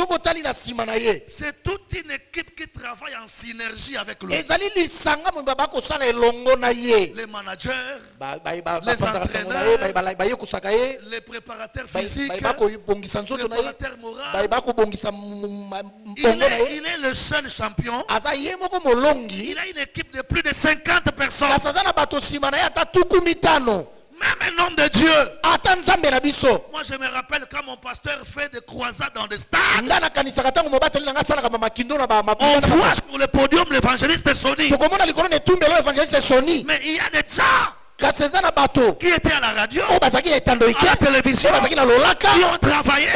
Speaker 2: c'est toute une équipe qui travaille en synergie avec lui. Les managers, les entraîneurs, les préparateurs physiques, les préparateurs moraux. Il est le seul champion. Il a une équipe de plus de 50 personnes. Même un homme de Dieu. Moi je me rappelle quand mon pasteur fait des croisades dans des stades. On voit sur le podium l'évangéliste Sony. Mais il y a des gens qui étaient à la radio, à la télévision, qui ont travaillé.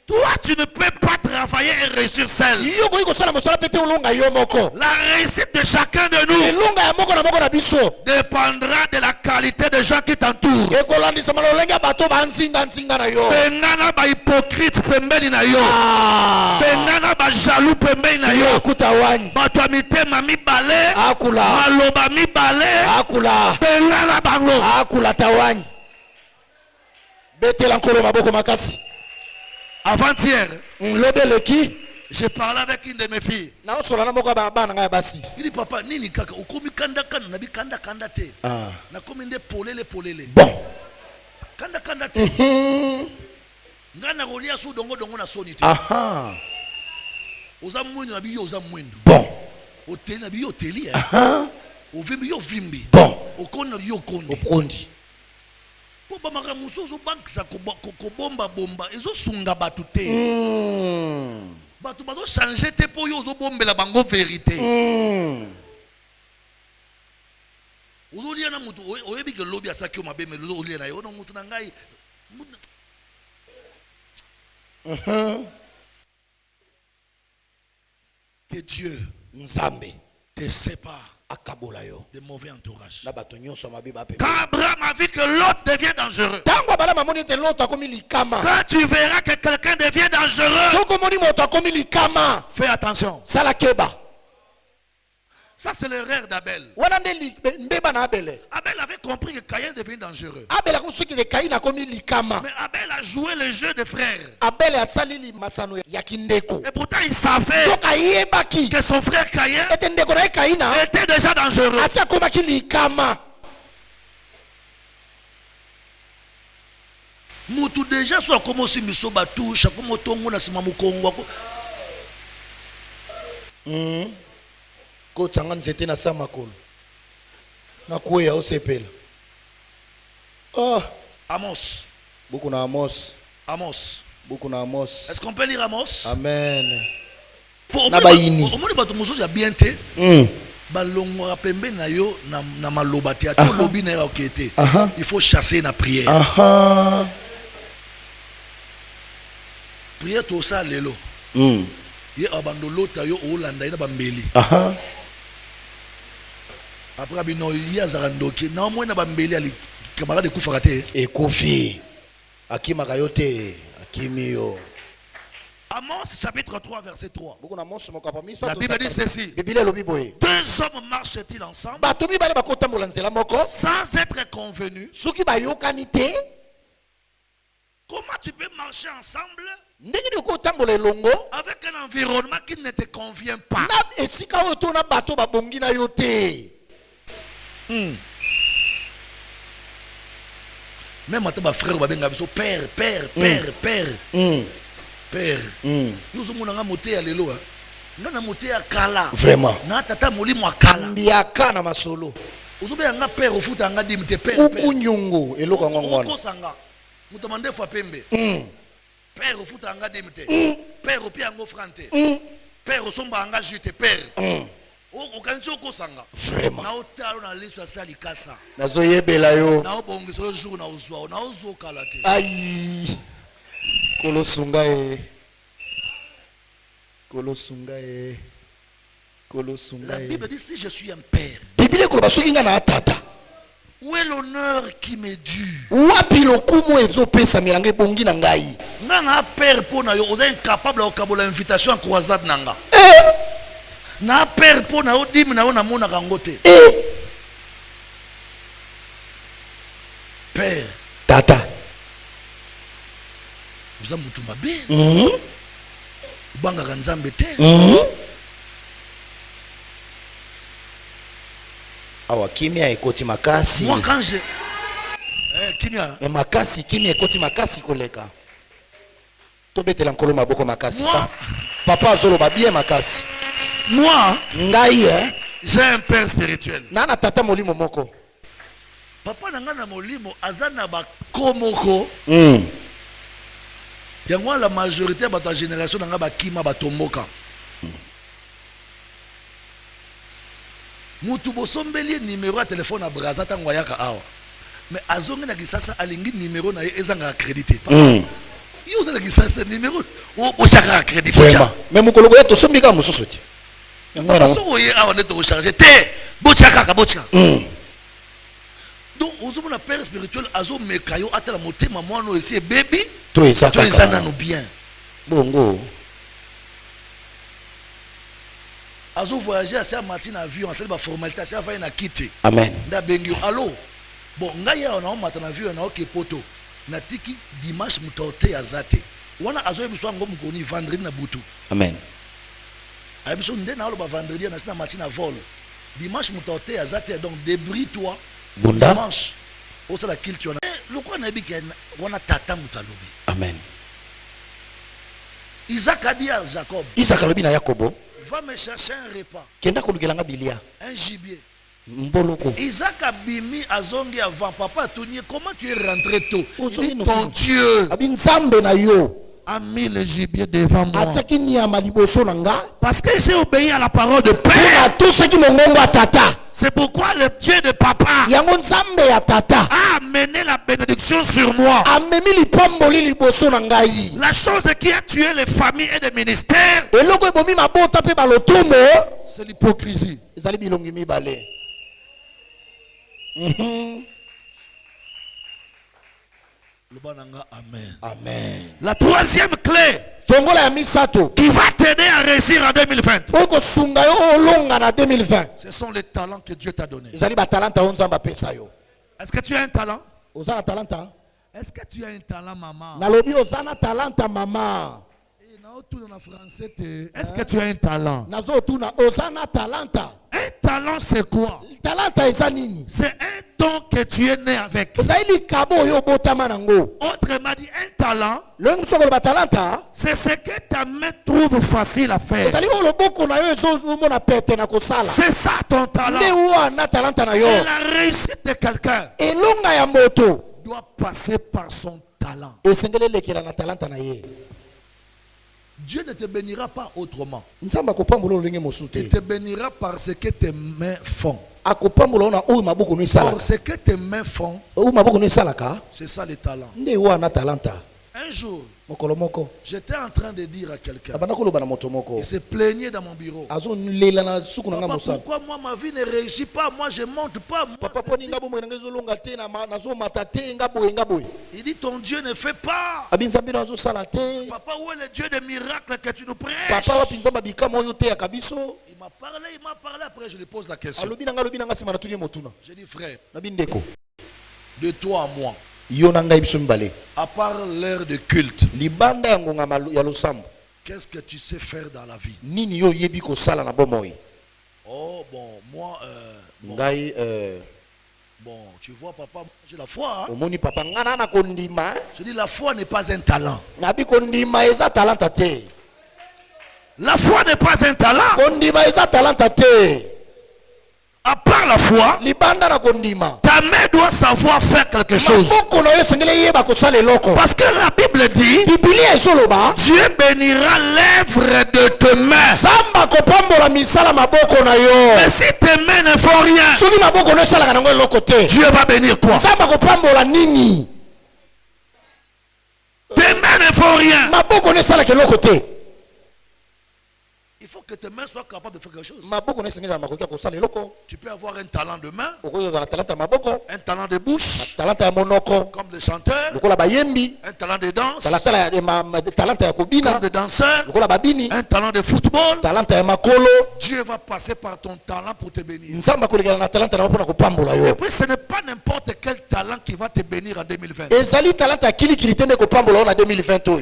Speaker 2: Toi, tu ne peux pas travailler et réussir seul. La réussite de chacun de nous dépendra de la qualité des gens qui t'entourent. Pengana ba hypocrite pembeni na yo. Pengana ba jaloux pembeni na yo. Bato mitema mibale. Maloba mibale. Pengana bango.
Speaker 1: Betela nkolo maboko makasi.
Speaker 2: Avant-hier, j'ai parlé avec une de mes filles. Il dit papa, nini kaka, ukomi kanda kanda, nabi kanda kanda te. Na komi nde polele polele.
Speaker 1: Bon.
Speaker 2: Kanda kanda te. Ngana rolia su dongo dongo na soni te. Oza mwendo nabi yo oza mwendo.
Speaker 1: Bon.
Speaker 2: Oteli nabi yo teli. Ovimbi yo vimbi.
Speaker 1: Bon.
Speaker 2: Okondi nabi yo kondi.
Speaker 1: Okondi.
Speaker 2: Bamaka musozo bankisa kobomba bomba ezo sunga batu te. Batu bazo changer te po yo zo bombela bango vérité. Ozo lia na mutu oyebi ke lobi asaki o mabeme lozo olia na yo no mutu na ngai. Que Dieu
Speaker 1: Nzambe
Speaker 2: te sépare
Speaker 1: de
Speaker 2: mauvais entourage.
Speaker 1: Quand
Speaker 2: Abraham a vu que l'autre devient dangereux, quand tu verras que quelqu'un devient dangereux, fais attention. Ça c'est l'erreur d'Abel. Abel avait compris que Caïn devenait dangereux. Mais Abel a joué le jeu des frères. Et pourtant il savait que son frère Caïn était déjà dangereux. Mutu déjà soit comme aussi misoba touche comme otongo na sima mukongo.
Speaker 1: Kotsanga nzete na samakolo na koya osepela.
Speaker 2: Amos.
Speaker 1: Beaucoup na Amos.
Speaker 2: Amos.
Speaker 1: Beaucoup na Amos.
Speaker 2: Est-ce qu'on peut lire Amos?
Speaker 1: Amen.
Speaker 2: Na bayini. Au moins bato musozi ya bien te. Balongo pembe na yo na maloba te ato lobi na yo okete. Il faut chasser na prière. Prière to ça lelo. Ye abandolo ta yo olanda ina bambeli. Après abino ya zarandoki na moi na bambeli ali camarade kufaka te.
Speaker 1: Et Kofi
Speaker 2: Akimaka yo te, akimi yo.
Speaker 1: Amos chapitre 3 verset 3.
Speaker 2: La
Speaker 1: Bible dit ceci. Deux hommes marchent-ils ensemble sans être convenus? Comment tu peux marcher ensemble avec un environnement qui ne te convient pas? Même à frère, père, père, père, père. Père, nous sommes en moté à l'élo. Nous sommes moté à Kala.
Speaker 2: Vraiment.
Speaker 1: Na tata moli mo Kala.
Speaker 2: Ndiaka na masolo.
Speaker 1: Ozobe nga père au foot anga dimte père.
Speaker 2: Ukunyungu eloko ngongona.
Speaker 1: Ko sanga. Mutamande fois pembe. Père au foot anga dimte. Père au pi ango frante. Père au somba anga jute père. O kanzo ko sanga.
Speaker 2: Vraiment.
Speaker 1: Na otalo na leso asali kasa.
Speaker 2: Nazo yebela yo.
Speaker 1: Na obongiso le jour na ozwa. Na ozo Kala te.
Speaker 2: Aïe. Kolosungae. Kolosungae. Kolosungae.
Speaker 1: La Bible dit si je suis un père.
Speaker 2: Bible ko basukinga na tata.
Speaker 1: Où est l'honneur qui m'est dû?
Speaker 2: Wapi lokumu ezo pesa milange bongi na ngai.
Speaker 1: Nga na père pona yo oza incapable de kabola invitation à croisade nanga. Na père pona yo dim na yo na mona kangote. Père.
Speaker 2: Tata.
Speaker 1: Vous avez tout ma bien. Banga kanzambe te.
Speaker 2: Awa kimia ekoti makasi.
Speaker 1: Moi quand je kimia.
Speaker 2: Mais makasi kimia ekoti makasi koleka. To betela nkolo maboko makasi. Papa azolo ba bien makasi.
Speaker 1: Moi,
Speaker 2: ngai
Speaker 1: j'ai un père spirituel.
Speaker 2: Nana tata molimo moko.
Speaker 1: Papa nanga na molimo azana ba komoko. Yango la majorité de ta génération nanga ba kima ba tomboka. Mutu bosombeli numéro à téléphone à Braza tango yaka awa. Mais azongi na kisasa alingi numéro na ezanga accrédité. Yo za kisasa numéro o chaka accrédité.
Speaker 2: Vraiment. Mais mukologo ya to sombika mususu ti.
Speaker 1: Yango na so ye awa ne to charger te. Bo chaka ka bo chaka. Donc ozomona père spirituel azo mekayo atala motema mwana esi baby.
Speaker 2: To
Speaker 1: ezana no bien.
Speaker 2: Bongo.
Speaker 1: Azo voyager à Saint-Martin en avion, en celle formalité, ça va y quitter.
Speaker 2: Amen.
Speaker 1: Nda bengio allo. Bon, ngaya on a matin avion on a OK poto. Na tiki dimanche mutote azate. Wana azo biso ngo mukoni vendredi na butu.
Speaker 2: Amen.
Speaker 1: Abiso nde na lo ba vendredi na sina Martin à vol. Dimanche mutote azate donc débris toi.
Speaker 2: Bunda.
Speaker 1: Dimanche. Au ça la culture. Le quoi na bi wana tata mutalobi.
Speaker 2: Amen.
Speaker 1: Isaac a dit à Jacob.
Speaker 2: Isaac a dit à Jacob.
Speaker 1: Va me chercher un repas.
Speaker 2: Kenda kulugelanga bilia.
Speaker 1: Un gibier.
Speaker 2: Mboloko.
Speaker 1: Isaac a bimi azongi avant papa Tony. Comment tu es rentré tôt? Ton Dieu a mis le gibier devant moi. Parce que j'ai obéi à la parole de Père. C'est pourquoi le Dieu de papa a amené la bénédiction sur moi. La chose qui a tué les familles et les ministères, c'est l'hypocrisie. Amen.
Speaker 2: Amen.
Speaker 1: La troisième clé qui va t'aider à réussir en 2020, ce sont les talents que Dieu t'a donnés. Est-ce que tu as un talent? Est-ce que tu as un talent, maman? Est-ce que tu as un talent? Un talent, c'est quoi? C'est un don que tu es né avec. Autrement dit, un talent, c'est ce que ta main trouve facile à faire. C'est ça ton talent. Et la réussite de quelqu'un doit passer par son talent. Dieu ne te bénira pas autrement. Il te bénira par ce que tes mains font. Or, ce que tes mains font, c'est ça les talents. Un jour, j'étais en train de dire à quelqu'un, il se plaignait dans mon bureau. Papa, pourquoi moi ma vie ne réussit pas? Moi je monte pas. Il dit ton Dieu ne fait pas. Papa, où est le Dieu des miracles que tu nous prêches? Il m'a parlé, après je lui pose la question. J'ai dit frère, de toi à moi, à part l'heure de culte, qu'est-ce que tu sais faire dans la vie? Oh bon, moi bon, tu vois papa, j'ai la foi. Hein? Je dis la foi n'est pas un talent. La foi n'est pas un talent. À part la foi, ta main doit savoir faire quelque chose. Parce que la Bible dit, Dieu bénira l'œuvre de tes mains. Mais si tes mains ne font rien, Dieu va bénir quoi? Tes mains ne font rien. Il faut que tes mains soient capables de faire quelque chose. Tu peux avoir un talent de main, un talent de bouche, comme des chanteurs, un talent de danse, comme des danseurs, un talent de football. Dieu va passer par ton talent pour te bénir. Et puis ce n'est pas n'importe quel talent qui va te bénir en 2020.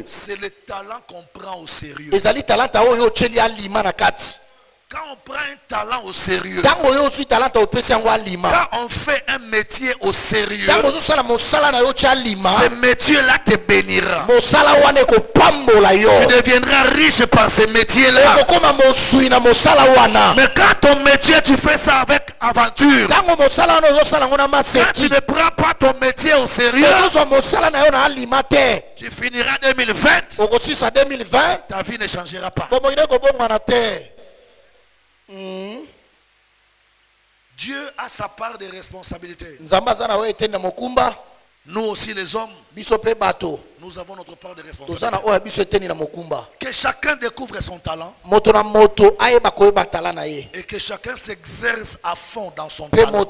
Speaker 1: C'est le talent qu'on prend au sérieux. Quand on prend un talent au sérieux, quand on fait un métier au sérieux, ce métier-là te bénira. Tu deviendras riche par ce métier-là. Mais quand ton métier, tu fais ça avec aventure, quand tu ne prends pas ton métier au sérieux, tu finiras 2020, ta vie ne changera pas. Dieu a sa part de responsabilité. Nous aussi les hommes, nous avons notre part de responsabilité. Que chacun découvre son talent et que chacun s'exerce à fond dans son talent.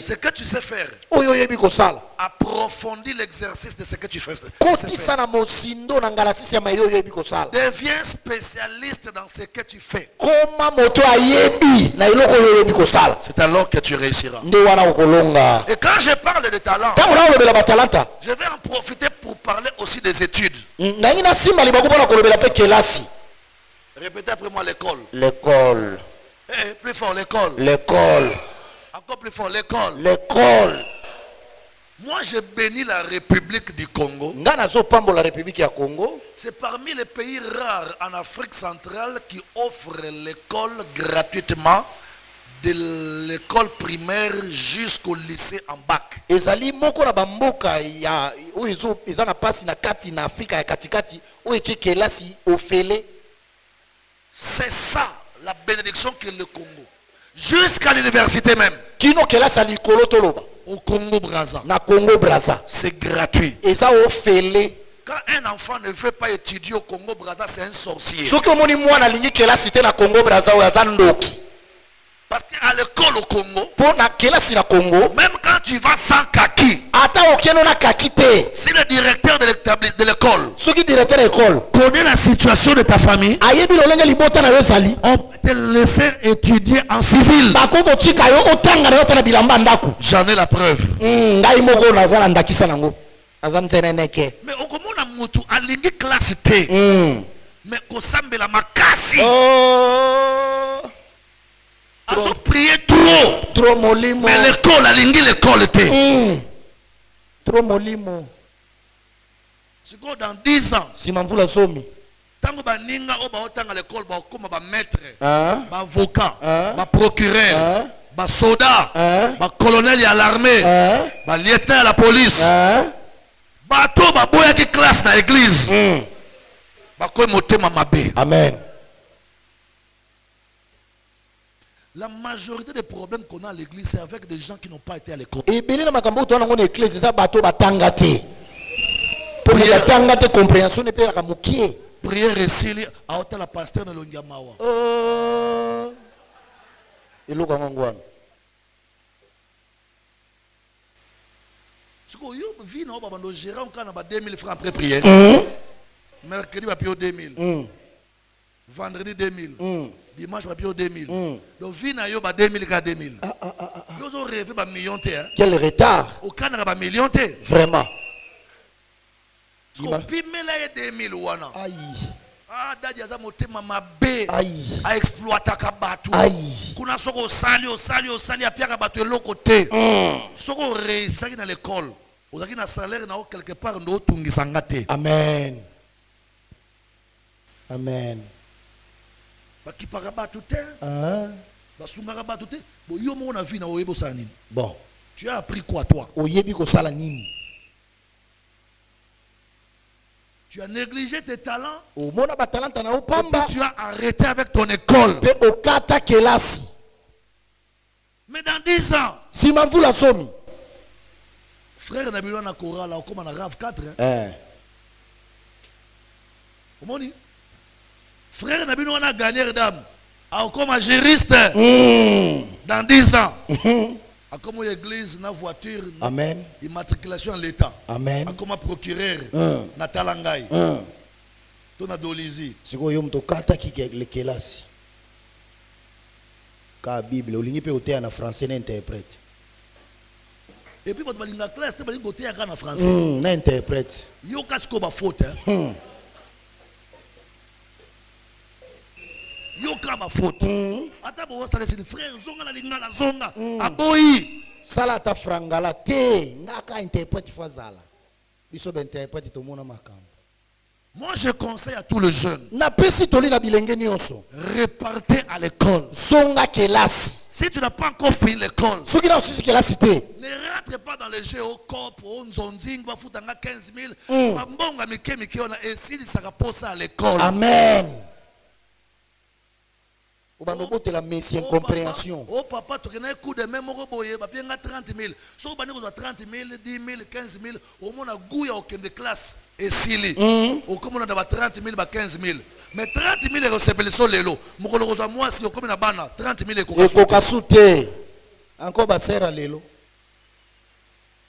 Speaker 1: Ce que tu sais faire, approfondis l'exercice de ce que tu fais. Deviens spécialiste dans ce que tu fais. C'est alors que tu réussiras. Et quand je parle de talent, je vais en profiter pour parler aussi des études. Répétez après moi: l'école.
Speaker 3: L'école.
Speaker 1: Plus fort, l'école.
Speaker 3: L'école.
Speaker 1: Encore plus fort, l'école.
Speaker 3: L'école.
Speaker 1: Moi, j'ai béni la République du Congo. C'est parmi les pays rares en Afrique centrale qui offrent l'école gratuitement, de l'école primaire jusqu'au lycée en bac. C'est ça la bénédiction que le Congo, jusqu'à l'université même, au Congo Brazza, c'est gratuit. Quand un enfant ne veut pas étudier au Congo Brazza, c'est un sorcier. Parce qu'à l'école au Congo, même quand tu vas sans kaki, si le directeur de l'école connaît la situation de ta famille, on peut te laisser étudier en civil. J'en ai la preuve. Mais au Congo, on a mutu alingi classe T. Mais kosambe la makasi. Ils ont prié trop. Mais l'école, l'école était.
Speaker 3: Trop molimo.
Speaker 1: C'est quoi dans 10 ans? Tango ba ninga o ba otanga l'école ba okoma ba maître, ba avocat, ba procureur, ba soldat, ba colonel à l'armée, ba lieutenant à la police. Ba to ba boya ki classe na église. Ba ko motema mabe.
Speaker 3: Amen.
Speaker 1: La majorité des problèmes qu'on a à l'église, c'est avec des gens qui n'ont pas été à l'école.
Speaker 2: Et bien, la makambo to na église, ça bateau batangate. Pour la tangate compréhension ne peut la mukie.
Speaker 1: Prière et s'il a ôté la pasteur de l'Ongiamawa.
Speaker 2: Et l'eau gangwan.
Speaker 1: Ce que yo vit na ba bando gérant quand na ba 2000 francs après prière. Mercredi va payer 2000. Vendredi 2000. Dimanche va payer 2000. Donc vit na yo ba 2000 ka 2000. Yo zo rêvé ba million té.
Speaker 2: Quel retard.
Speaker 1: Au Canada ba million té.
Speaker 2: Vraiment.
Speaker 1: Ce qu'on pime là 2000 wana.
Speaker 2: Aïe.
Speaker 1: Ah dadi aza motema mabe.
Speaker 2: Aïe.
Speaker 1: A exploiter ka batou.
Speaker 2: Aïe.
Speaker 1: Kuna soko osali apia ka batou eloko té. Soko réussir dans l'école. Ozaki na salaire na quelque part ndo tungisa ngate.
Speaker 2: Amen. Amen.
Speaker 1: Bakipaka batou té. Basungaka batou té. Bo yo mo na vie na oyebo sanini.
Speaker 2: Bon.
Speaker 1: Tu as appris quoi toi?
Speaker 2: Oyebi ko sala nini?
Speaker 1: Tu as négligé tes talents.
Speaker 2: Tu
Speaker 1: as arrêté avec ton école. Mais dans 10 ans,
Speaker 2: si m'en vous la somme,
Speaker 1: frère Nabilou na chorale, comme on a grave 4. Frère Nabilou na gagné dame, comme un juriste. Dans 10 ans. Comme l'église, na voiture,
Speaker 2: amen.
Speaker 1: Immatriculation à l'État.
Speaker 2: Amen.
Speaker 1: Comme procureur, na talangai. Ton adolizi.
Speaker 2: C'est quoi yom to kata ki le kelasi. Ka Bible, olingi pe otea na français n'interprète.
Speaker 1: Et puis votre balinga classe, te balinga otea ka na français.
Speaker 2: N'interprète.
Speaker 1: Yo kasko ba faute. Yo ka ba faute. Ata bo sala c'est frère zonga na linga na zonga. Aboyi.
Speaker 2: Sala ta frangala te ngaka interprète fazala. Biso ben interprète to mona makambo.
Speaker 1: Moi je conseille à tous les jeunes.
Speaker 2: Na pesi toli na bilenge nyonso.
Speaker 1: Repartez à l'école.
Speaker 2: Zonga kelasi.
Speaker 1: Si tu n'as pas encore fini l'école,
Speaker 2: soki na osisi kelasi te.
Speaker 1: Ne rentre pas dans les jeux au cop, au nzonzing, ba futanga 15 000. Ba mbonga mike on a essayé de s'aposer à l'école.
Speaker 2: Amen. La messie incompréhension.
Speaker 1: Oh papa, tu as un coup de même au boye, bah bien 30 000. Si on a 30 000, 10 000, 15 000, au moins on a goût à aucune de classe et s'il au comme on a 30 000, 15 000. Mais 30 000 est recevable sur les lots. Moi, si on a 30 000 est
Speaker 2: kokasute. Encore basser à l'élo.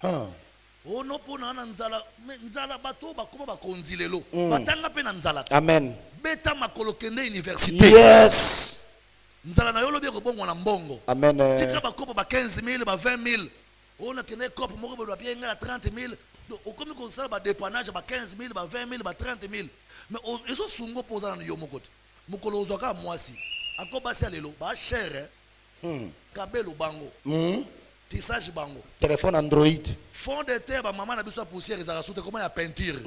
Speaker 1: Oh non, pour nzala, nzala bato, ba comment ba konzi lelo. Batanga pe na nzala.
Speaker 2: Amen.
Speaker 1: Beta makolokende université.
Speaker 2: Yes.
Speaker 1: Nzala na yolo bien bongo na mbongo.
Speaker 2: Amen.
Speaker 1: Tika ba kopo ba 15 000, ba 20 000. On a kene kopo moko ba bien à 30 000. Au comme ko sala ba dépannage ba 15 000, ba 20 000, ba 30 000. Mais ezo sungo poza na yo mokote. Mukolo ozoka mwasi. Akoba si alelo ba cher. Kabelo bango. Tissage bango.
Speaker 2: Téléphone Android.
Speaker 1: Fond de terre, ba maman na biso poussière ezaka soute comment ya peinture.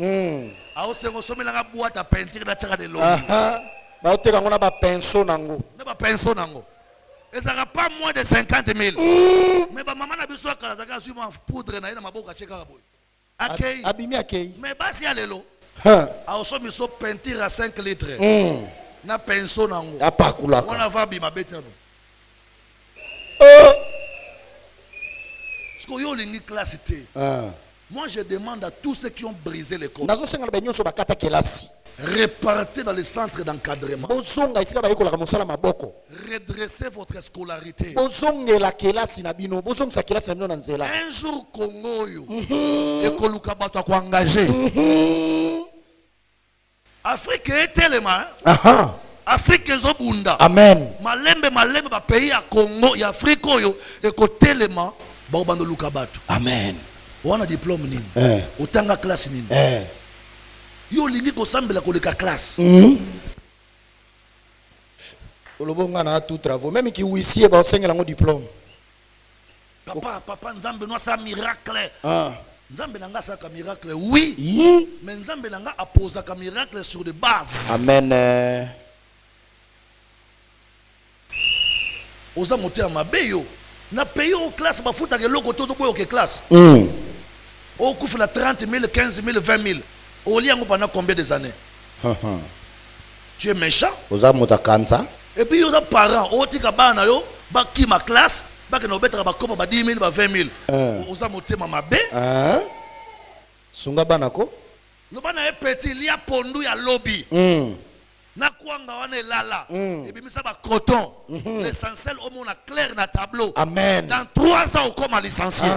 Speaker 1: A osengo somela nga boîte à peinture na tchaka de l'eau.
Speaker 2: Ba oteka ngona ba pinceau nango.
Speaker 1: Na ba pinceau nango. Ezaka pas moins de 50 000. Mais ba maman na biso kala zaka suivre poudre na ina maboka cheka boy. Akei.
Speaker 2: Abimi akei.
Speaker 1: Mais basi alelo. A osomi so peinture à 5 litres. Na pinceau nango.
Speaker 2: Apakula.
Speaker 1: On a va bima beti nango. Parce que yo lingi classe té. Moi je demande à tous ceux qui ont brisé l'école.
Speaker 2: Nazo senga ba nyonso bakata kelasi.
Speaker 1: Repartez dans les centres d'encadrement. Redressez votre scolarité. Un jour, Congo, ekoluka bato ko engagé. Afrique est tellement. Afrique est obunda.
Speaker 2: Amen.
Speaker 1: Malembe ba pays à Congo, ya Afrique oyo eko tellement ba obando luka bato.
Speaker 2: Amen.
Speaker 1: On a diplôme nini? Otanga classe nini? Yo lingi ko sambela ko leka classe.
Speaker 2: Olobonga na tout travaux même qui huissier ba osengela ngo diplôme.
Speaker 1: Papa nzambe no sa miracle. Nzambe nanga sa ka miracle oui. Mais nzambe nanga apposa ka miracle sur des bases.
Speaker 2: Amen.
Speaker 1: Oza moteur mabeyo. Na paye en classe ba futa ke loko to boyo ke classe. O kufula 30 000, 15 000, 20 000. Au lit pendant combien des années? Tu es méchant.
Speaker 2: Oza mota kansa.
Speaker 1: Et puis, il y a des parents, baki ma classe baki na obetaka bakopa ba 10 000 ba 20 000 oza motema mabe
Speaker 2: sunga banako
Speaker 1: lobana e petit lia pondu ya lobby na kuanga wana elala ebimisa ba coton l'essentiel au mona clair na tableau.
Speaker 2: Amen.
Speaker 1: Dans 3 ans comme licencié.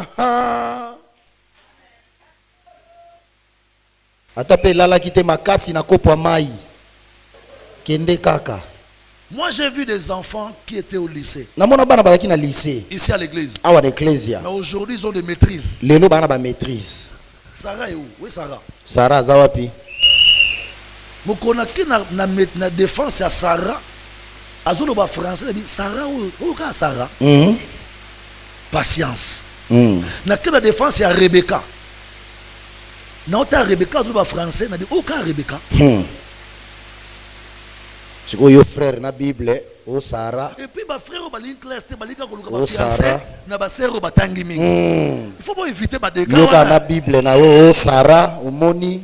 Speaker 2: Atape lala kite makasi na kopo mai kende kaka.
Speaker 1: Moi j'ai vu des enfants qui étaient au lycée.
Speaker 2: Namona bana ba na lycée
Speaker 1: ici à l'église.
Speaker 2: Awa l'ecclesia.
Speaker 1: Mais aujourd'hui ils ont des maîtrises.
Speaker 2: Lelo bana ba maîtrise.
Speaker 1: Sarah est où? Oui Sarah.
Speaker 2: Sarah zawapi.
Speaker 1: Mokonaki na défense à Sarah. Azolo ba français dit Sarah ou ka Sarah. Patience. Na la défense à Rebecca. Na ota Rebecca azolo ba français na dit ou ka Rebecca.
Speaker 2: C'est quoi yo frère na Bible o Sarah.
Speaker 1: Et puis ba frère ba l'inclasse te ba lika ko luka ba fiancé na ba sœur ba tangi mingi. Il faut pas éviter ba dégâts.
Speaker 2: Yo ka na Bible na o Sarah omoni.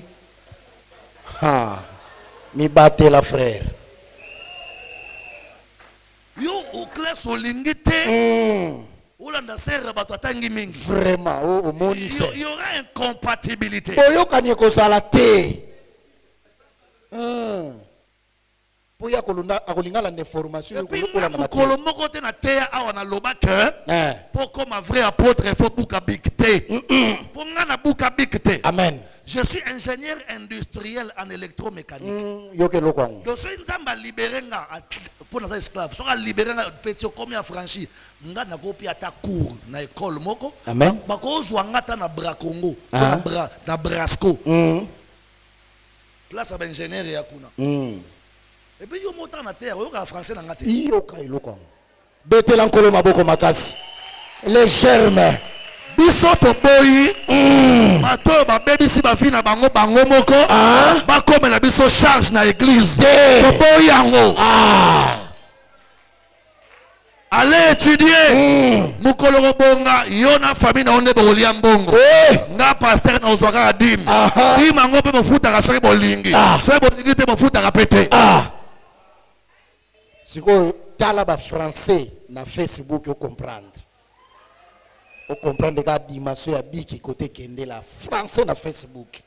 Speaker 2: Mi batte la frère.
Speaker 1: Yo au classe au lingité. Olanda sœur ba tangi mingi.
Speaker 2: Vraiment o omoni c'est.
Speaker 1: Il y aura incompatibilité.
Speaker 2: Boyo kanye ko sala te. Poya kolunda akolingala na formation ko la na
Speaker 1: kolomoko te na te awa na loba que pour comme un vrai apôtre il faut buka bikte. Pour ngana buka bikte.
Speaker 2: Amen.
Speaker 1: Je suis ingénieur industriel en électromécanique.
Speaker 2: Yoke lokwango.
Speaker 1: Donc si nzamba libéré nga pour na esclave, so libéré nga petit combien franchi, nga na kopi ata cours na école moko.
Speaker 2: Amen.
Speaker 1: Ba ko zwa ngata na bra Congo, na Brasco. Place à ingénieur ya kuna. Et puis, il y a un terre, il y a un français dans la terre.
Speaker 2: Il y a un bete lankolo maboko makasi. Les germes.
Speaker 1: Bisoto boyi. Mato ba baby si ba fina bango moko. Ba comme la biso charge na église. To boyi yango. Allez étudier. Mukolo bonga yona famille na onde bolia mbongo. Nga pasteur na ozwaka dim. Dim ango pe mofuta ka soki bolingi. Soki bolingi te mofuta ka pete.
Speaker 2: Si vous parlez français na Facebook, vous comprenez. Vous comprenez la dimension ya biki côté kende la français na Facebook.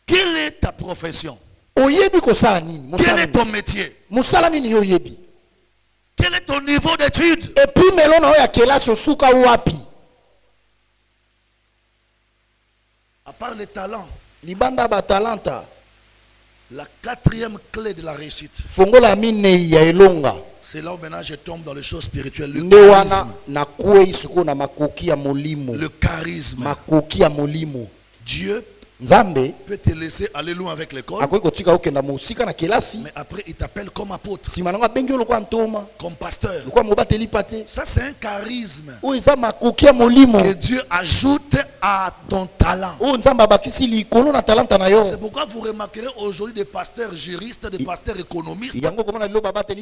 Speaker 1: Quelle est ta profession?
Speaker 2: Oyebi ko sa nini?
Speaker 1: Quel est ton métier?
Speaker 2: Musala nini oyebi?
Speaker 1: Quel est ton niveau d'études?
Speaker 2: Et puis melona oya kela sosuka wapi?
Speaker 1: À part les talents.
Speaker 2: Libanda ba talenta.
Speaker 1: La 4e clé de la réussite.
Speaker 2: Fongola mine ya elonga.
Speaker 1: C'est là où maintenant je tombe dans les choses spirituelles. Le charisme. Dieu
Speaker 2: Nzambe
Speaker 1: peut te laisser aller loin avec l'école.
Speaker 2: Mais
Speaker 1: après il t'appelle comme apôtre.
Speaker 2: Comme
Speaker 1: pasteur. Ça c'est un charisme que Dieu ajoute à ton talent. C'est pourquoi vous remarquerez aujourd'hui des pasteurs juristes, des pasteurs économistes, des pasteurs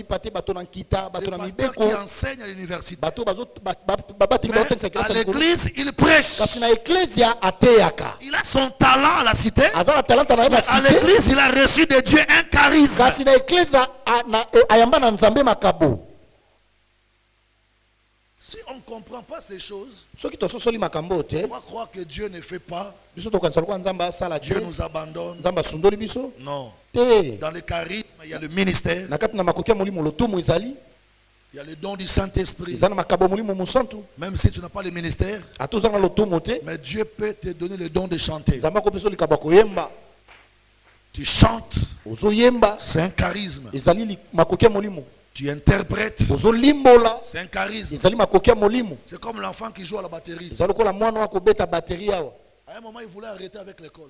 Speaker 1: qui enseignent à l'université. Mais à l'église il prêche. Il a son talent à la cité. À l'église, il a reçu de Dieu un charisme. Si on ne comprend pas ces choses, on va croire que Dieu ne fait pas. Dieu nous abandonne. Non. Dans le charisme, il y a le ministère. Il y a le don du Saint-Esprit. Même si tu n'as pas le ministère, mais Dieu peut te donner le don de chanter. Tu chantes, c'est un charisme. Tu interprètes, c'est un charisme. C'est comme l'enfant qui joue à la batterie. À un moment, il voulait arrêter avec l'école.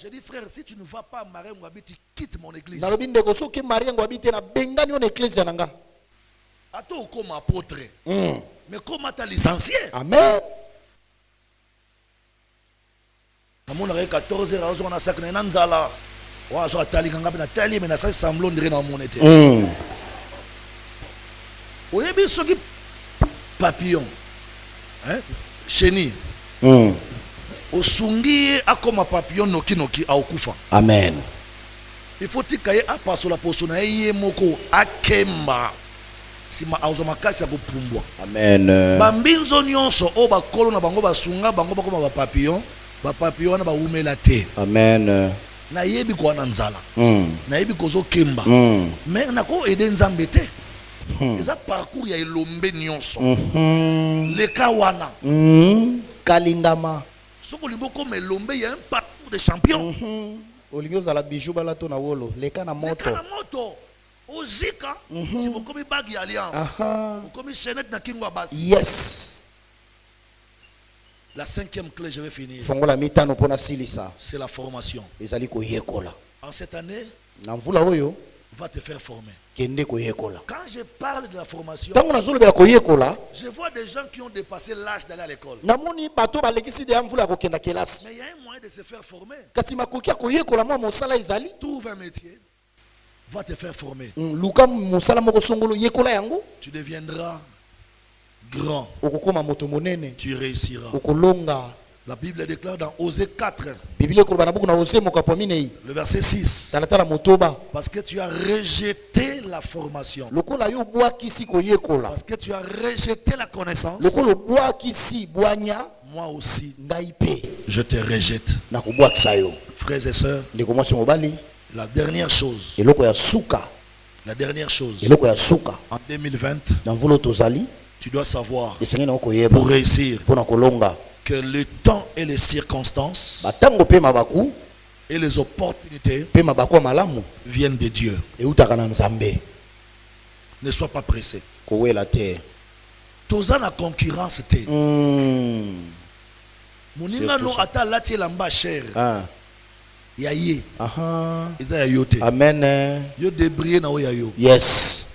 Speaker 1: J'ai dit, frère, si tu ne vas pas à Marengwabi, tu quittes mon église. À toi, comme apôtre. Mais comment tu as licencié?
Speaker 2: Amen.
Speaker 1: On a 14 heures, on a 5 ans. On a tali, mais ça semble dans mon été. Au début, ce qui papillon, chenille. Au sungi a comme un papillon noki noki a okufa.
Speaker 2: Amen.
Speaker 1: Il faut que tu aies à passer la poste na yé moko akemba. sima azomakasi ya kopumbwa.
Speaker 3: Amen.
Speaker 1: Bambinzo nyonso o bakolo na bango basunga bango bakoma ba papillon na ba umela te.
Speaker 3: Amen.
Speaker 1: Na yebi ko na nzala. Na yebi ko zo kemba. Mais na ko aider nzambe te. Eza parcours ya elombe nyonso. Le kawana.
Speaker 3: Kalindama.
Speaker 1: Soko limbo ko melombe ya un parcours de champion.
Speaker 3: Olingo za la bijou balato na wolo. Leka na moto.
Speaker 1: Leka na moto. Ozika si vous commis bagi alliance. Vous commis chaînette na kingo basi.
Speaker 3: Yes.
Speaker 1: La 5e clé, je vais finir.
Speaker 3: Fongola mitano pona silisa.
Speaker 1: C'est la formation.
Speaker 3: Ezali ko yekola.
Speaker 1: En cette année,
Speaker 3: na mvula oyo
Speaker 1: va te faire former.
Speaker 3: Kende ko yekola.
Speaker 1: Quand je parle de la formation,
Speaker 3: tango na zolo bela ko yekola,
Speaker 1: je vois des gens qui ont dépassé l'âge d'aller à l'école.
Speaker 3: Na moni bato ba lekisi de mvula ko kenda kelasi.
Speaker 1: Mais il y a un moyen de se faire former.
Speaker 3: Kasi makoki ko yekola mo mosala ezali.
Speaker 1: Trouve un métier. Va te faire former.
Speaker 3: Luka mosala moko songolo yekola yango.
Speaker 1: Tu deviendras grand.
Speaker 3: Okokoma moto monene.
Speaker 1: Tu réussiras.
Speaker 3: Okolonga.
Speaker 1: La Bible déclare dans Osée 4.
Speaker 3: Le
Speaker 1: verset 6. Parce que tu as rejeté la formation. Parce que tu as rejeté la connaissance. Moi aussi, je te rejette. Frères et sœurs, la dernière chose. La dernière chose. En 2020, tu dois savoir pour réussir que le temps et les circonstances et les opportunités viennent de Dieu. Ne sois pas pressé. Toza na concurrence te. Moninga no ata lati lamba cher. Ya ye. Eza ya yote.
Speaker 3: Amen.
Speaker 1: Yo débrier na o ya yo.
Speaker 3: Yes.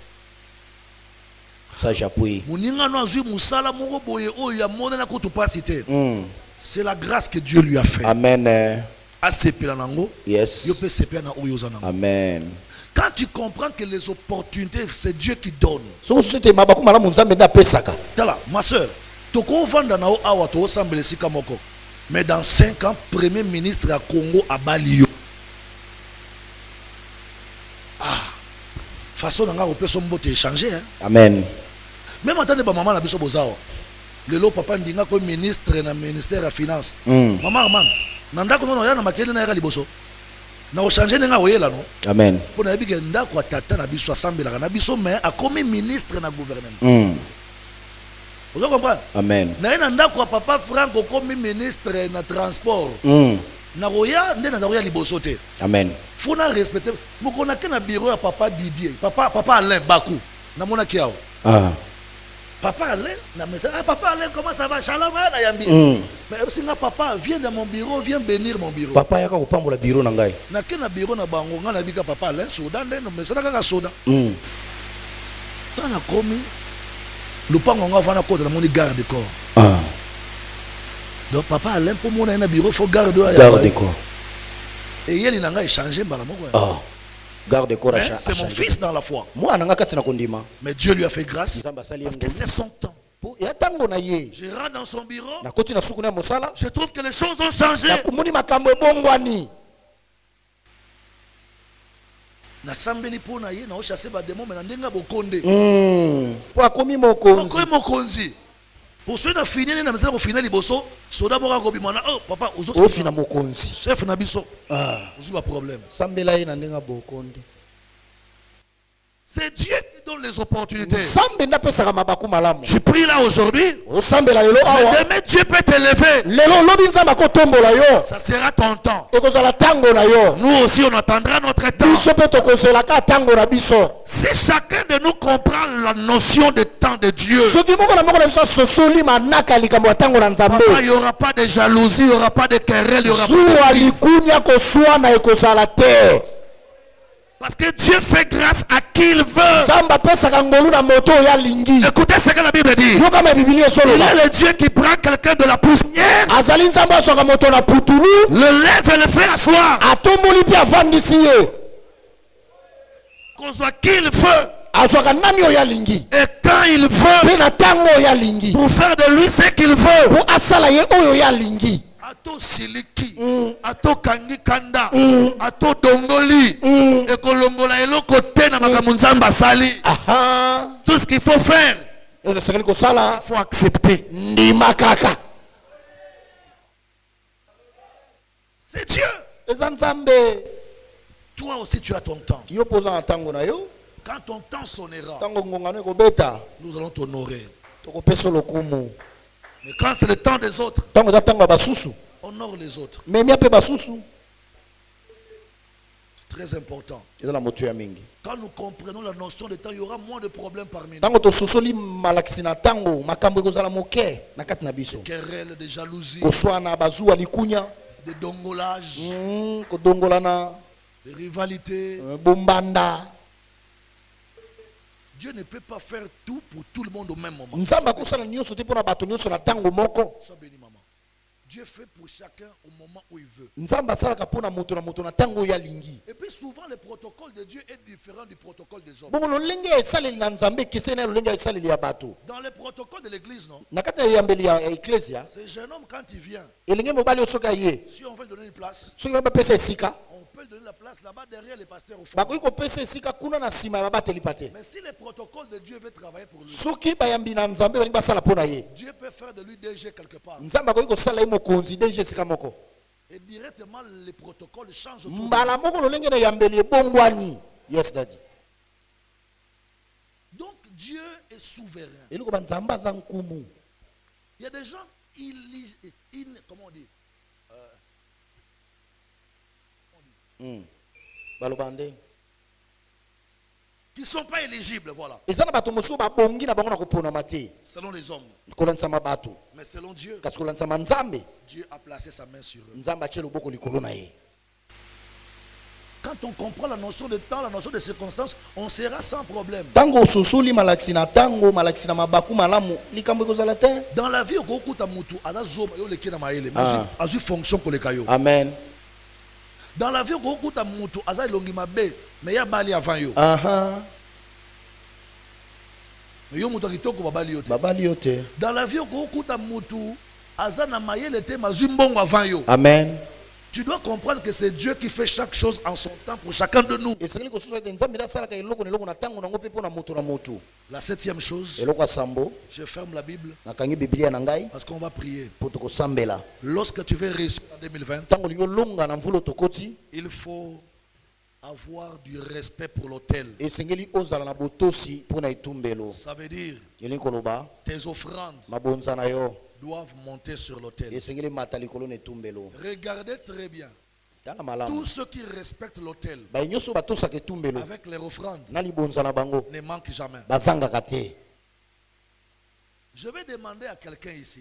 Speaker 3: Ça j'appuie.
Speaker 1: Moninga no azui musala moko boye o ya monena ko to pasite. C'est la grâce que Dieu lui a fait.
Speaker 3: Amen.
Speaker 1: Yes.
Speaker 3: Amen.
Speaker 1: Quand tu comprends que les opportunités, c'est Dieu qui donne. Ma soeur, mais dans 5 ans, Premier ministre à Congo à Balio. Façon on peut échanger.
Speaker 3: Amen.
Speaker 1: Même en tant que maman, le lot papa ndinga comme ministre na ministère des finances. Maman nanda ko no ya na makende na ya liboso. Na o changer nga oyela no.
Speaker 3: Amen.
Speaker 1: Pour na bika ndako atata na biso assemblée na biso mais a comme ministre na gouvernement. Vous comprenez?
Speaker 3: Amen.
Speaker 1: Na ina ndako papa Franco comme ministre na transport. Na roya ndena na roya liboso te.
Speaker 3: Amen.
Speaker 1: Faut na respecter. Moko na na bureau ya papa Didier, papa Alain Bakou. Na mona kiao. Papa Alain, papa Alain, comment ça va? Shalom, mais si papa viens dans mon bureau, viens bénir mon bureau.
Speaker 3: Papa yaka upambo la bureau na ngai.
Speaker 1: Na kena bureau na bango ngana bika papa Alain soda ndeno mais ça kaka soda. Tana komi lupango nga vana kota na moni garde corps. Donc papa Alain pour mon na bureau faut garde corps. Et yeli na nga échanger mbala moko.
Speaker 3: Garde corps.
Speaker 1: C'est mon fils dans la foi. Mais Dieu lui a fait grâce parce que c'est son temps. Je rentre dans son bureau. Je trouve que les choses ont changé. Na sambeli pona ye na o chasser ba démon mais na ndenga bokonde.
Speaker 3: Pour akomi mokonzi.
Speaker 1: Pour mokonzi. Pour ceux na finir na message ko finir liboso, soda boka ko bimana oh papa ozo.
Speaker 3: O fina mokonzi.
Speaker 1: Chef na biso. Ozo ba problème.
Speaker 3: Sambela ye na ndenga bokonde.
Speaker 1: C'est Dieu qui donne les opportunités.
Speaker 3: Tu
Speaker 1: pries là aujourd'hui. Demain Dieu peut t'élever. Ça sera ton temps. Nous aussi on attendra notre temps. Si chacun de nous comprend la notion de temps de Dieu, il n'y aura pas de jalousie, il n'y aura pas de querelle, il n'y aura pas de... Parce que Dieu fait grâce à qui il veut. Écoutez ce que la Bible dit. Il est le Dieu qui prend quelqu'un de la poussière, le lève et le fait asseoir. Qu'on soit qui il veut. Et quand il veut. Pour faire de lui ce qu'il veut.
Speaker 2: Ato siliki, ato kangi kanda, ato dongoli, et kolongola eloko te na makambo Nzambe asali. Tout ce qu'il faut faire, il faut accepter. C'est Dieu. Toi aussi tu as ton temps. Quand ton temps sonnera, nous allons t'honorer. Mais quand c'est le temps des autres, honore les autres. C'est très important. Quand nous comprenons la notion de temps, il y aura moins de problèmes parmi nous. Des querelles, des jalousies, des dongolages, des rivalités. Dieu ne peut pas faire tout pour tout le monde au même moment. Sois béni, maman. Dieu fait pour chacun au moment où il veut. Et puis souvent le protocole de Dieu est différent du protocole des hommes. Dans le protocole de l'église, non? Ce jeune homme, quand il vient, si on veut lui donner une place, on peut lui donner la place là-bas derrière les pasteurs au fond. Mais si le protocole de Dieu veut travailler pour lui, Dieu peut faire de lui DG quelque part. Et directement les protocoles changent autour. Donc Dieu est souverain. Il y a des gens, comment on dit, qui ne sont pas éligibles, voilà. Selon les hommes. Mais selon Dieu, Dieu a placé sa main sur eux. Quand on comprend la notion de temps, la notion de circonstance, on sera sans problème. Dans la vie, amen. Dans la vie, mais il y a bali avant yo. Dans la vie, amen. Tu dois comprendre que c'est Dieu qui fait chaque chose en son temps pour chacun de nous. La septième chose, je ferme la Bible parce qu'on va prier. Lorsque tu veux réussir en 2020, il faut avoir du respect pour l'autel. Ça veut dire tes offrandes doivent monter sur l'autel. Regardez très bien. Tous ceux qui respectent l'autel avec les offrandes ne manquent jamais. Je vais demander à quelqu'un ici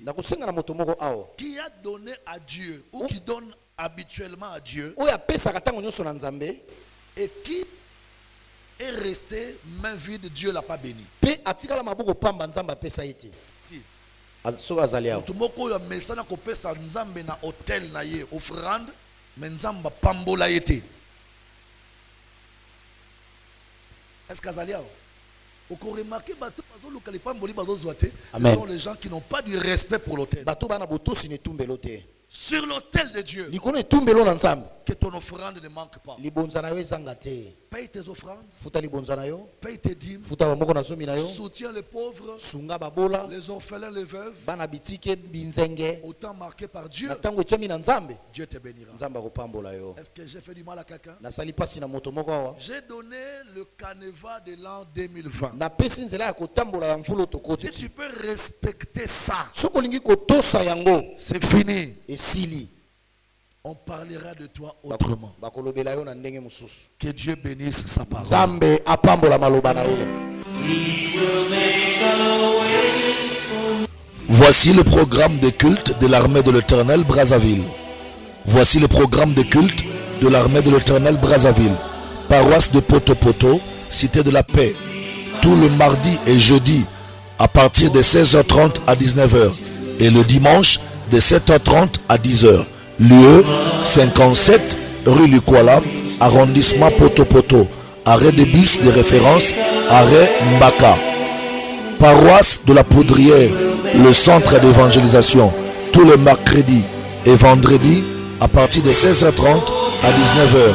Speaker 2: qui a donné à Dieu ou qui donne habituellement à Dieu et qui est resté main vide, Dieu ne l'a pas béni. Si. Est-ce que vous remarquez que ce sont les gens qui n'ont pas du respect pour l'autel. Sur l'autel de Dieu, que ton offrande ne manque pas. Paye tes offrandes, paye tes dîmes, soutiens les pauvres, les orphelins, les veuves. Au temps marqué par Dieu, Dieu te bénira. Est-ce que j'ai fait du mal à quelqu'un? J'ai donné le canevas de l'an 2020. Si tu peux respecter ça, c'est fini. On parlera de toi autrement. Que Dieu bénisse sa parole.
Speaker 1: Voici le programme de culte de l'armée de l'Éternel Brazzaville. Voici le programme de culte de l'armée de l'Éternel Brazzaville. Paroisse de Poto Poto, Cité de la Paix. Tout le mardi et jeudi à partir de 16h30 à 19h. Et le dimanche de 7h30 à 10h. Lieu 57 rue Lukwala, arrondissement Poto Poto. Arrêt de bus de référence, arrêt Mbaka. Paroisse de la Poudrière, le centre d'évangélisation. Tous les mercredis et vendredi à partir de 16h30 à 19h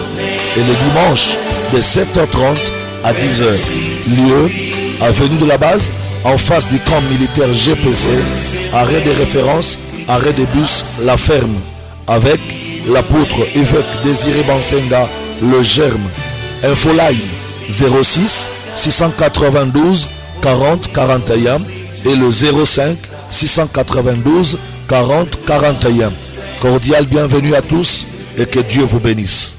Speaker 1: et le dimanche de 7h30 à 10h. Lieu, avenue de la Base, en face du camp militaire GPC, arrêt de référence, arrêt de bus La Ferme, avec l'apôtre évêque Désiré Bansenga, le Germe. Infoline 06 692 40 41 et le 05 692 40 41. Cordial bienvenue à tous et que Dieu vous bénisse.